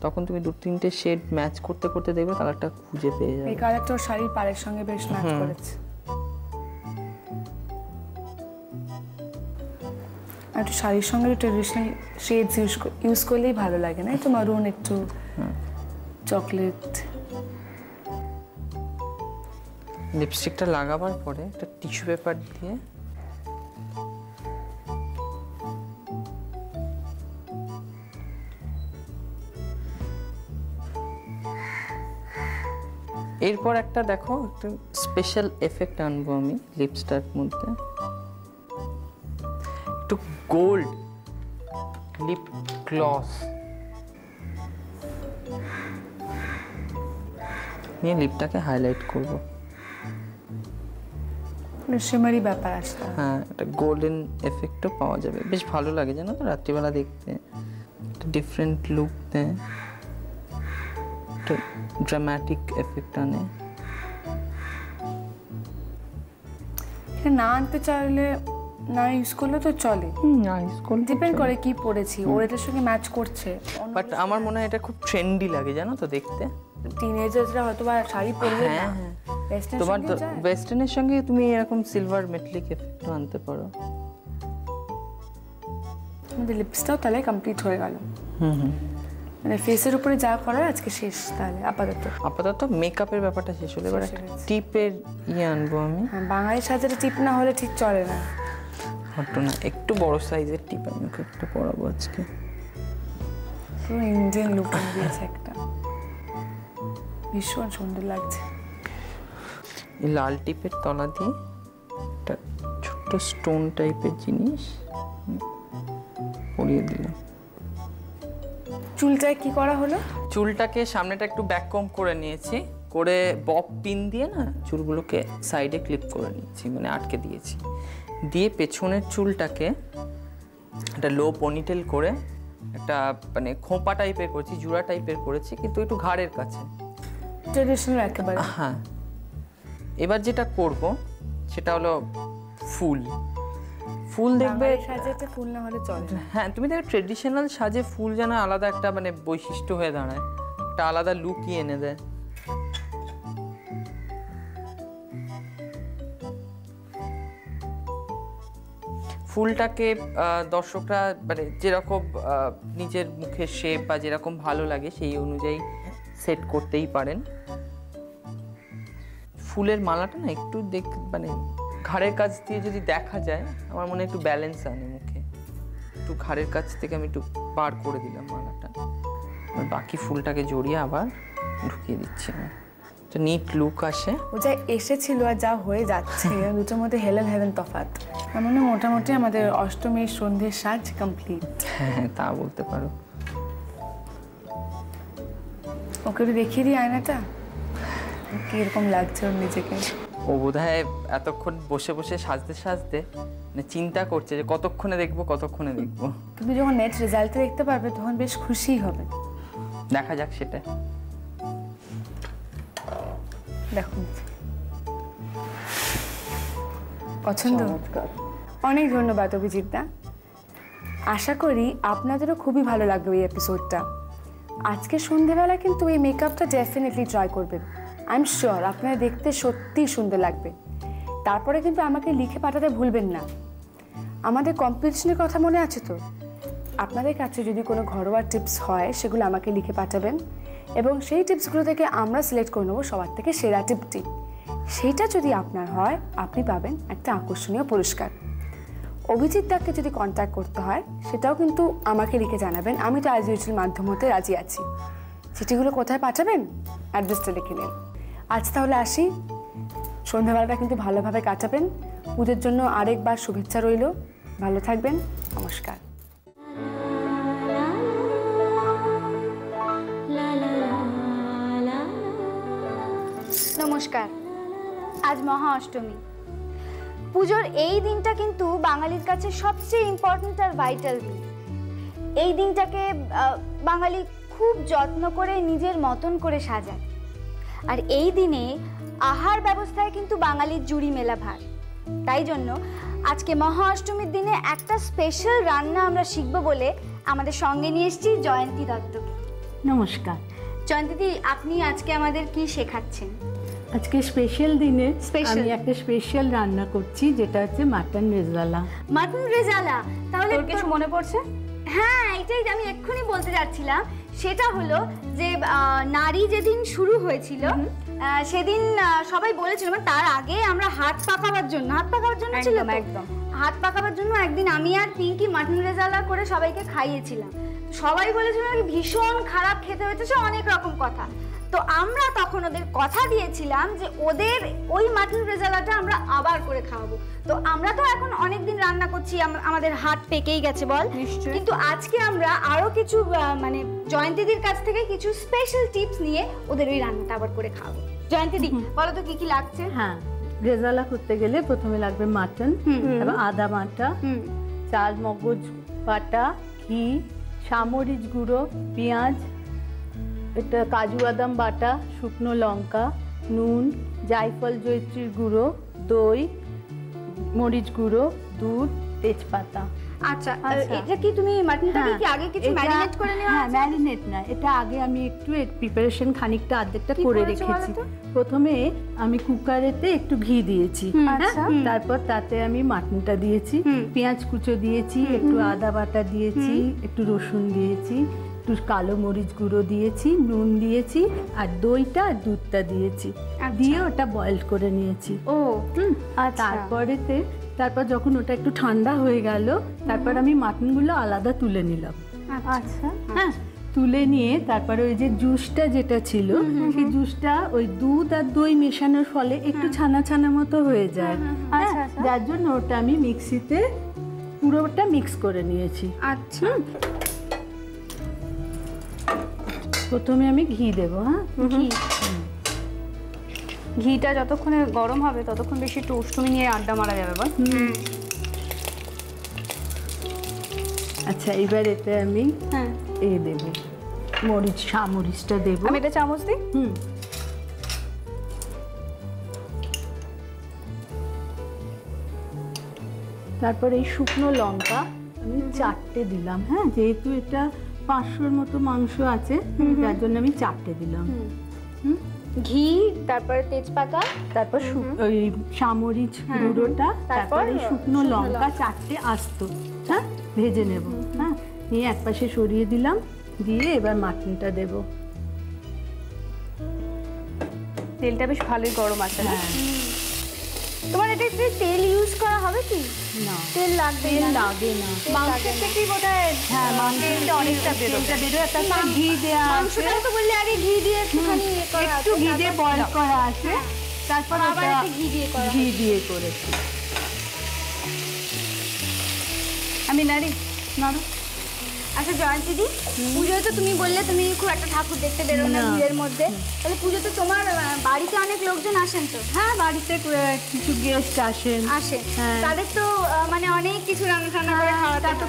তখন তুমি 2-3টে শেড ম্যাচ করতে করতে দেখবে কালারটা খুঁজে পেয়ে যাবে। এই কালারটা ওর শাড়ির পাড়ের সঙ্গে বেশ ম্যাচ করেছে। আর একটু শাড়ির সঙ্গে ট্রেডিশনাল শেডস ইউজ করলেই ভালো লাগে না? একটু মারুন, একটু চকলেট। লিপস্টিকটা লাগাবার পরে একটা টিস্যু পেপার দিয়ে এরপর একটা দেখো একটা স্পেশাল এফেক্ট আনবো আমি লিপস্টার মধ্যে, একটু গোল্ড লিপ গ্লস নিয়ে লিপটাকে হাইলাইট করবো। শিমারি ব্যাপার আছে। হ্যাঁ, একটা গোল্ডেন এফেক্টও পাওয়া যাবে, বেশ ভালো লাগে জানো তো রাত্রিবেলা দেখতে, একটা ডিফারেন্ট লুক দেয়, একটা ড্রামাটিক এফেক্ট আনে। না আনতে চাইলে না ইউজ করলে তো চলে, ডিপেন্ড করে কি পরেছি, ওর এটার সঙ্গে ম্যাচ করছে। বাট আমার মনে হয় এটা খুব ট্রেন্ডি লাগে জানো তো দেখতে। টিনেজাররা হয়তো বা শাড়ি পরবে না, তোমার ওয়েস্টার্নের সঙ্গে তুমি এরকম সিলভার মেটালিক এফেক্টও আনতে পারো। আমাদের লিপসটাও তাহলে কমপ্লিট হয়ে গেল। মানে ফেসের উপরে যা করার আজকে শেষ তাহলে আপাতত মেকআপের ব্যাপারটা শেষ হলো। এবার টিপের আনবো আমি। বাঙালি সাজারে টিপ না হলে ঠিক চলে না। হতো না, একটু বড় সাইজের টিপ আমি ওকে একটু পরাবো আজকে। পুরো ইন্ডিয়ান লুক দিয়েছে একটা, ভীষণ সুন্দর লাগছে। এই লাল টিপের তলা দিয়ে একটা ছোট্ট স্টোন টাইপের জিনিস পরিয়ে দিলাম। চুলটায় কি করা হলো? চুলটাকে সামনেটা একটু ব্যাক কম করে নিয়েছি, করে বব পিন দিয়ে না চুলগুলোকে সাইডে ক্লিপ করে নিয়েছি, মানে আটকে দিয়েছি। দিয়ে পেছনের চুলটাকে একটা লো পনিটেল করে একটা মানে খোঁপা টাইপের করেছি, জুড়া টাইপের করেছি, কিন্তু একটু ঘাড়ের কাছে। ট্রেডিশনাল একেবারে। হ্যাঁ, এবার যেটা করব সেটা হলো ফুল। ফুল দেখবে সাজাতে ফুল না হলে চলে। হ্যাঁ, তুমি দেখবে ট্রেডিশনাল সাজে ফুল যেন আলাদা একটা মানে বৈশিষ্ট্য হয়ে দাঁড়ায়, একটা আলাদা লুকই এনে দেয়। ফুলটাকে দর্শকরা মানে যেরকম নিজের মুখের শেপ বা যেরকম ভালো লাগে সেই অনুযায়ী সেট করতেই পারেন। ফুলের মালাটা না একটু মানে ঘাড়ের কাছ দিয়ে যদি দেখা যায়, আমার মনে হয় একটু ব্যালেন্স আনে মুখে। একটু ঘাড়ের কাছ থেকে আমি একটু বার করে দিলাম মালাটা, আর বাকি ফুলটাকে জড়িয়ে আবার ঢুকিয়ে দিচ্ছি। তো নিট লুক আসে। ও যা এসেছিল আর যা হয়ে যাচ্ছে দুটোর মধ্যে হেভেন তফাৎ। আমার মনে হয় মোটামুটি আমাদের অষ্টমীর সন্ধ্যের সাজ কমপ্লিট। হ্যাঁ, তা বলতে পারো। ওকে একটু দেখিয়ে দিই আয়নাটা, কিরকম লাগছে ওর নিজেকে। ও বোধহয় এতক্ষণ বসে বসে সাজতে সাজতে মানে চিন্তা করছে যে কতক্ষণে দেখবো। কিন্তু যখন নেট রেজাল্টে দেখতে পারবে তখন বেশ খুশিই হবে। দেখা যাক সেটা। দেখুন, পছন্দ? অনেক ধন্যবাদ অভিজিৎ দা। আশা করি আপনাদেরও খুবই ভালো লাগবে এই এপিসোডটা। আজকে সন্ধ্যেবেলা কিন্তু এই মেকআপটা ডেফিনেটলি ট্রাই করবেন। আই এম শিওর আপনারা দেখতে সত্যিই সুন্দর লাগবে। তারপরে কিন্তু আমাকে লিখে পাঠাতে ভুলবেন না। আমাদের কম্পিটিশনের কথা মনে আছে তো? আপনাদের কাছে যদি কোনো ঘরোয়া টিপস হয় সেগুলো আমাকে লিখে পাঠাবেন, এবং সেই টিপসগুলো থেকে আমরা সিলেক্ট করে নেবো সবার থেকে সেরা টিপটি। সেইটা যদি আপনার হয়, আপনি পাবেন একটা আকর্ষণীয় পুরস্কার। অভিজিৎ দাকে যদি কন্ট্যাক্ট করতে হয় সেটাও কিন্তু আমাকে লিখে জানাবেন। আমি তো অ্যাজ ইউজুয়াল মাধ্যম হতে রাজি আছি। চিঠিগুলো কোথায় পাঠাবেন? অ্যাড্রেসটা লিখে নিন। আজ তাহলে আসি। সন্ধ্যাবেলাটা কিন্তু ভালোভাবে কাটাবেন। পুজোর জন্য আরেকবার শুভেচ্ছা রইল। ভালো থাকবেন। নমস্কার। নমস্কার। আজ মহা অষ্টমী। পুজোর এই দিনটা কিন্তু বাঙালির কাছে সবচেয়ে ইম্পর্ট্যান্ট আর ভাইটাল দিন। এই দিনটাকে বাঙালি খুব যত্ন করে নিজের মতন করে সাজায়। আর এই দিনে আহার ব্যবস্থায় কিন্তু বাঙালির জুড়ি মেলা ভার। তাই জন্য আজকে মহা অষ্টমীর দিনে একটা স্পেশাল রান্না আমরা শিখব বলে আমাদের সঙ্গে নিয়ে এসেছি জয়ন্তী দত্তকে। নমস্কার। জয়ন্তীদি, আপনি আজকে আমাদের কি শেখাচ্ছেন? আজকে স্পেশাল দিনে আমি একটা স্পেশাল রান্না করছি, যেটা হচ্ছে মাটন রেজালা। মাটন রেজালা? তাহলে তোর কিছু মনে পড়ছে? হ্যাঁ, এটাই আমি এক্ষুনি বলতে যাচ্ছিলাম। সেটা হলো যে নারী যেদিন শুরু হয়েছিল সেদিন সবাই বলেছিল, মানে তার আগে আমরা হাত পাকাবার জন্য ছিল তো, হাত পাকাবার জন্য একদিন আমি আর পিঙ্কি মাটন রেজালা করে সবাইকে খাইয়েছিলাম। সবাই বলেছিল ভীষণ খারাপ খেতে হয়েছে, অনেক রকম কথা। তো আমরা তখন ওদের কথা দিয়েছিলাম যে ওদের ওই মাটন রেজালাটা আমরা আবার করে খাওয়াবো। তো আমরা তো এখন অনেকদিন রান্না করছি, আমাদের হাত পেকেই গেছে বল। কিন্তু আজকে আমরা আরো কিছু মানে জয়ন্তীদির কাছ থেকে কিছু স্পেশাল টিপস নিয়ে ওদের ওই রান্নাটা আবার করে খাওয়াবো। জয়ন্তীদি, বলো তো কি কি লাগছে? হ্যাঁ, রেজালা করতে গেলে প্রথমে লাগবে মাটন, তারপর আদা বাটা, চাল মগজ বাটা, ঘি, সামরিচ গুঁড়ো, পেঁয়াজ, এটা কাজু বাদাম বাটা, শুকনো লঙ্কা, নুন, জায়ফল জয়িত্রীর গুঁড়ো, দই, মরিচ গুঁড়ো, দুধ, তেজপাতা। আচ্ছা, এটা কি তুমি মাটনটাকে কি আগে কিছু ম্যারিনেট করে নেওয়া? হ্যাঁ, ম্যারিনেট না, এটা আগে আমি একটু প্রিপারেশন খানিকটা অর্ধেকটা করে রেখেছি। প্রথমে আমি কুকারেতে একটু ঘি দিয়েছি, তারপর তাতে আমি মাটনটা দিয়েছি, পেঁয়াজ কুচো দিয়েছি, একটু আদা বাটা দিয়েছি, একটু রসুন দিয়েছি, একটু কালো মরিচ গুঁড়ো দিয়েছি, নুন দিয়েছি, আর দইটা আর দুধটা দিয়েছি, দিয়ে ওটা বয়েল করে নিয়েছি। ও তারপর যখন ওটা একটু ঠান্ডা হয়ে গেল, তারপর আমি মাটনগুলো আলাদা তুলে নিলাম। আচ্ছা, হ্যাঁ, তুলে নিয়ে তারপরে ওই যে জুসটা যেটা ছিল, সেই জুসটা ওই দুধ আর দই মেশানোর ফলে একটু ছানা ছানা মতো হয়ে যায়। যার জন্য ওটা আমি মিক্সিতে পুরোটা মিক্স করে নিয়েছি। আচ্ছা, প্রথমে আমি ঘি দেবো। হ্যাঁ, ঘিটা যতক্ষণে গরম হবে ততক্ষণ বেশি একটু অষ্টমী নিয়ে আড্ডা মারা যাবে বল। আচ্ছা এবার এটা আমি দেবো মরিচটা দেবো। আমি এটা চামচ দিই। তারপর এই শুকনো লঙ্কা আমি 4টে দিলাম। হ্যাঁ, যেহেতু এটা 500-র মতো মাংস আছে তার জন্য আমি 4টে দিলাম। ঘি, তারপরে তেজপাতা, তারপর ওই সামরিচ গুঁড়োটা, তারপর এই শুকনো লঙ্কা 4টে আস্ত হ্যাঁ ভেজে নেব। হ্যাঁ, নিয়ে একপাশে সরিয়ে দিলাম, দিয়ে এবার মাটনটা দেব। তেলটা বেশ ভালোই গরম আছে। হ্যাঁ, তোমার এটা একটু তেল ইউজ করা হবে কি? না, তেল লাগবে না। মাংসের থেকেই বোধহয় হ্যাঁ মাংসটা অনেকটা বেরোয়। তারপর ঘি দেওয়া আছে। মাংসটা তো বললে আগে ঘি দিয়ে একটুখানি একটু ঘি দিয়ে বয়েল করা আছে, তারপর আবার একটু ঘি দিয়ে করেছি। আমি নাড়ি। আচ্ছা জয়ন্তীদি, পুজোয় তো তুমি বললে তুমি খুব একটা ঠাকুর দেখতে বেরো না ভিড়ের মধ্যে, তাহলে পুজোতে তোমার বাড়িতে অনেক লোকজন আসেন তো? হ্যাঁ, বাড়িতে কিছু গেস্ট আসেন। তাদের তো মানে অনেক কিছু রান্না করে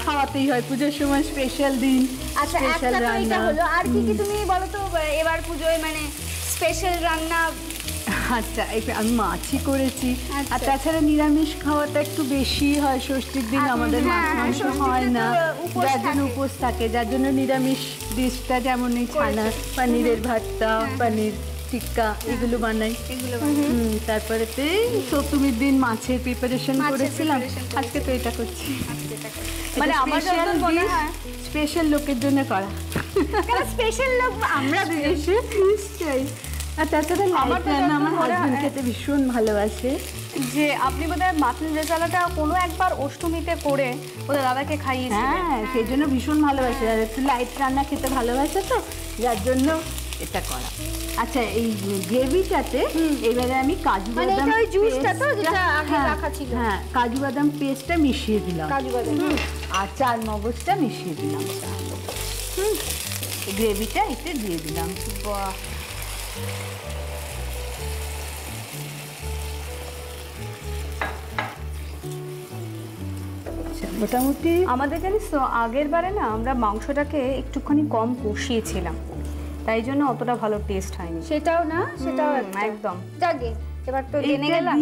খাওয়াতেই হয় পুজোর সময়, স্পেশাল দিন। আচ্ছা, একটা তো এটা হলো, আর কি কি তুমি বলো তো এবার পুজোয় মানে স্পেশাল রান্না? আচ্ছা, আমি মাছই করেছি, আর তাছাড়া নিরামিষ খাওয়াটা একটু বেশি হয় ষষ্ঠীর দিন। আমাদের মাছ মাংস হয় না, যার জন্য উপোস থাকে, যার জন্য নিরামিষ ডিশটা যেমন এই ছানা, পনিরের ভর্তা, পনির টিক্কা এগুলো বানাই। তারপরে সপ্তমীর দিন মাছের প্রিপারেশন করেছিলাম, আজকে তো এটা করছি। মানে আমার স্পেশাল লোকের জন্য করা। স্পেশাল লোক আমরা নিশ্চয়ই। আর তাছাড়া আমার হাজবেন্ড খেতে ভীষণ ভালোবাসে। যে আপনি বোধহয় মাটন রেজালাটা কোনো একবার অষ্টমীতে করে ওদের দাদাকে খাইয়েছিলেন। হ্যাঁ, সেই জন্য ভীষণ ভালোবাসে, আর একটু লাইট রান্না খেতে ভালোবাসে, তো যার জন্য এটা করা। আচ্ছা, এই গ্রেভিটাতে এবারে আমি কাজু বাদাম হ্যাঁ কাজু বাদাম পেস্টটা মিশিয়ে দিলাম, আর চাল মগজটা মিশিয়ে দিলাম, গ্রেভিটা এতে দিয়ে দিলাম। মোটামুটি আমাদের জানিস তো আগের বারে না আমরা মাংসটাকে একটুখানি কম কষিয়েছিলাম, তাই জন্য অতটা ভালো টেস্ট হয়নি। সেটাও না, সেটাও একদম যাকে এবার তো জেনে গেলাম।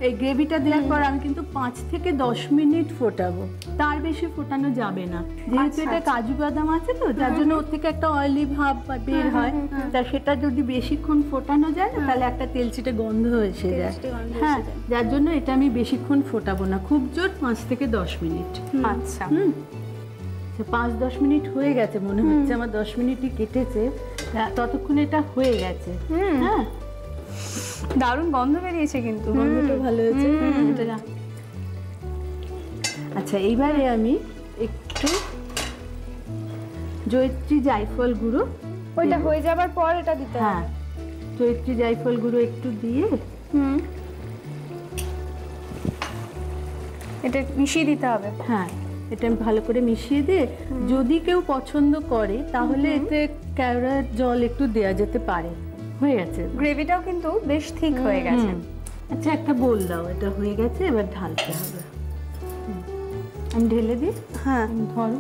এই গ্রেভিটা দেওয়ার পর আমি কিন্তু 5 থেকে 10 মিনিট ফোটাবো, তার বেশি ফোটানো যাবে না, যেহেতু এটা কাজু বাদাম আছে তো, যার জন্য ওর থেকে একটা অয়েলি ভাব বের হয়। তা সেটা যদি বেশিক্ষণ ফোটানো যায় না, তাহলে একটা তেলচিটে গন্ধ এসে যায়। হ্যাঁ, যার জন্য এটা আমি বেশিক্ষণ ফোটাবো না, খুব জোর 5 থেকে 10 মিনিট। আচ্ছা, 5-10 মিনিট হয়ে গেছে মনে হচ্ছে আমার, 10 মিনিটই কেটেছে, ততক্ষণ এটা হয়ে গেছে। হ্যাঁ, দারুণ গন্ধ বেরিয়েছে, কিন্তু গন্ধটা ভালো হয়েছে। আচ্ছা, এইবারে আমি একটু জয়িত্রী জায়ফল গুঁড়ো, ওইটা হয়ে যাবার পর এটা দিতে হবে। হ্যাঁ, জয়িত্রী জায়ফল গুঁড়ো একটু দিয়ে এটা মিশিয়ে দিতে হবে। হ্যাঁ, এটা ভালো করে মিশিয়ে দিয়ে, যদি কেউ পছন্দ করে তাহলে এতে কেওড়ার জল একটু দেওয়া যেতে পারে। হয়ে গেছে, গ্রেভিটাও কিন্তু বেশ ঠিক হয়ে গেছে। আচ্ছা, একটা বোল দাও, এটা হয়ে গেছে, এবার ঢালতে হবে। আমি ঢেলে দিই। হ্যাঁ, ধরো।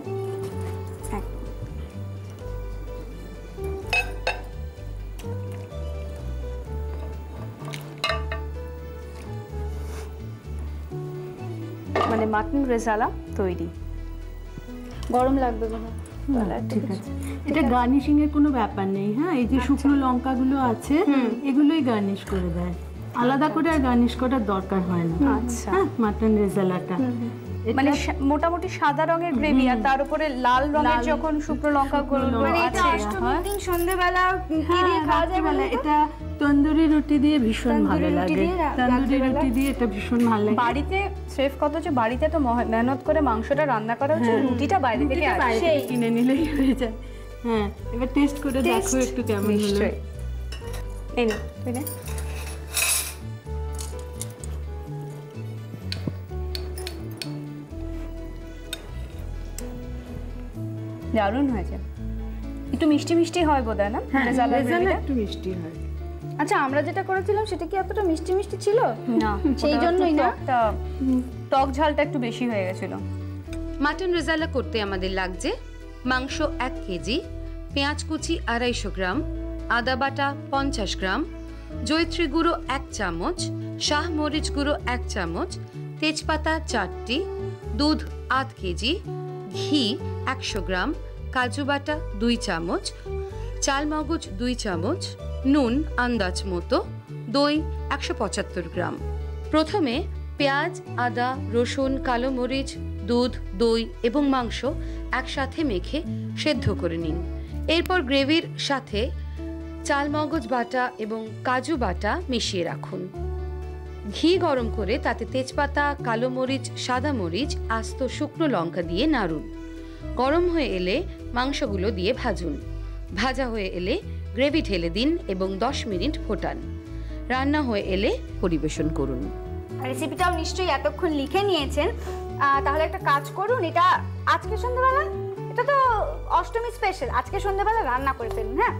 মানে মাটন রেজালা তৈরি। গরম লাগবে না? ঠিক আছে, এটা গার্নিশিং এর কোনো ব্যাপার নেই। হ্যাঁ, এই যে শুকনো লঙ্কাগুলো আছে এগুলোই গার্নিশ করে দেয়, আলাদা করে আর গার্নিশ করার দরকার হয় না। আচ্ছা, মাটন রেজালাটা মানে মোটামুটি সাদা রঙের গ্রেভি, আর তার উপরে লাল রঙের যখন শুকনো লঙ্কাগুলো আছে। অষ্টমীর দিন সন্ধ্যাবেলা কি দিয়ে খাওয়া যায় বলে? এটা তন্দুরি রুটি দিয়ে ভীষণ ভালো লাগে। তন্দুরি রুটি দিয়ে এটা ভীষণ ভালো লাগে। বাড়িতে শেফ কত যে বাড়িতে তো মেহনত করে মাংসটা রান্না করা হচ্ছে, রুটিটা বাইরে থেকে কিনে নিলেই হয়ে যায়। হ্যাঁ, এবার টেস্ট করে দেখো একটু কেমন হলো। এই না, তুই না দারুণ হয়েছে। একটু মিষ্টি মিষ্টি হয় বোধহয় না? একটু মিষ্টি হয়। আচ্ছা, আমরা যেটা করেছিলাম সেটা কি এতটা মিষ্টি মিষ্টি ছিল না? সেই জন্যই না, টক ঝালটা একটু বেশি হয়ে গেছিল। মাটন রেজালা করতে আমাদের লাগছে মাংস 1 কেজি, পেঁয়াজ কুচি 250 গ্রাম, আদা বাটা 50 গ্রাম, জয়িত্রী গুঁড়ো 1 চামচ, শাহ মরিচ গুঁড়ো 1 চামচ, তেজপাতা 4টি, দুধ 8 কেজি, ঘি 100 গ্রাম, কাজু বাটা 2 চামচ, চাল মগজ 2 চামচ, নুন আন্দাজ মতো, দই 175 গ্রাম। প্রথমে পেঁয়াজ, আদা, রসুন, কালো মরিচ, দুধ, দই এবং মাংস একসাথে মেখে সেদ্ধ করে নিন। এরপর গ্রেভির সাথে চাল মগজ বাটা এবং কাজু বাটা মিশিয়ে রাখুন। ঘি গরম করে তাতে তেজপাতা, কালো মরিচ, সাদা মরিচ, আস্ত শুকনো লঙ্কা দিয়ে নাড়ুন। গরম হয়ে এলে মাংসগুলো দিয়ে ভাজুন। ভাজা হয়ে এলে গ্রেভি ঢেলে দিন এবং 10 মিনিট ফোটান। রান্না হয়ে এলে পরিবেশন করুন। রেসিপিটাও নিশ্চয়ই এতক্ষণ লিখে নিয়েছেন, তাহলে একটা কাজ করুন, এটা আজকে সন্ধ্যাবেলা, এটা তো অষ্টমী স্পেশাল, আজকে সন্ধ্যাবেলা রান্না করে ফেলুন। হ্যাঁ,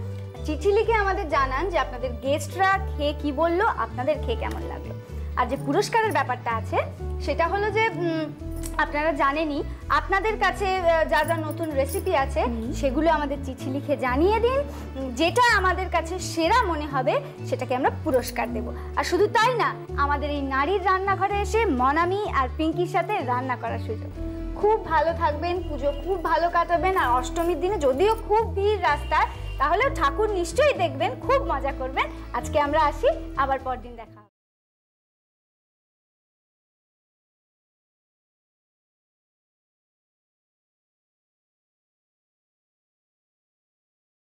চিঠি লিখে আমাদের জানান যে আপনাদের গেস্টরা খেয়ে কি বললো, আপনাদের খেয়ে কেমন লাগলো। আর যে পুরস্কারের ব্যাপারটা আছে সেটা হলো যে আপনারা জানেনই আপনাদের কাছে যা যা নতুন রেসিপি আছে সেগুলো আমাদের চিঠি লিখে জানিয়ে দিন। যেটা আমাদের কাছে সেরা মনে হবে সেটাকে আমরা পুরস্কার দেব। আর শুধু তাই না, আমাদের এই নারীর রান্নাঘরে এসে মনামি আর পিঙ্কির সাথে রান্না করার সুযোগ। খুব ভালো থাকবেন, পুজো খুব ভালো কাটাবেন। আর অষ্টমীর দিনে যদিও খুব ভিড় রাস্তায়, তাহলেও ঠাকুর নিশ্চয়ই দেখবেন, খুব মজা করবেন। আজকে আমরা আসি, আবার পরদিন দেখা।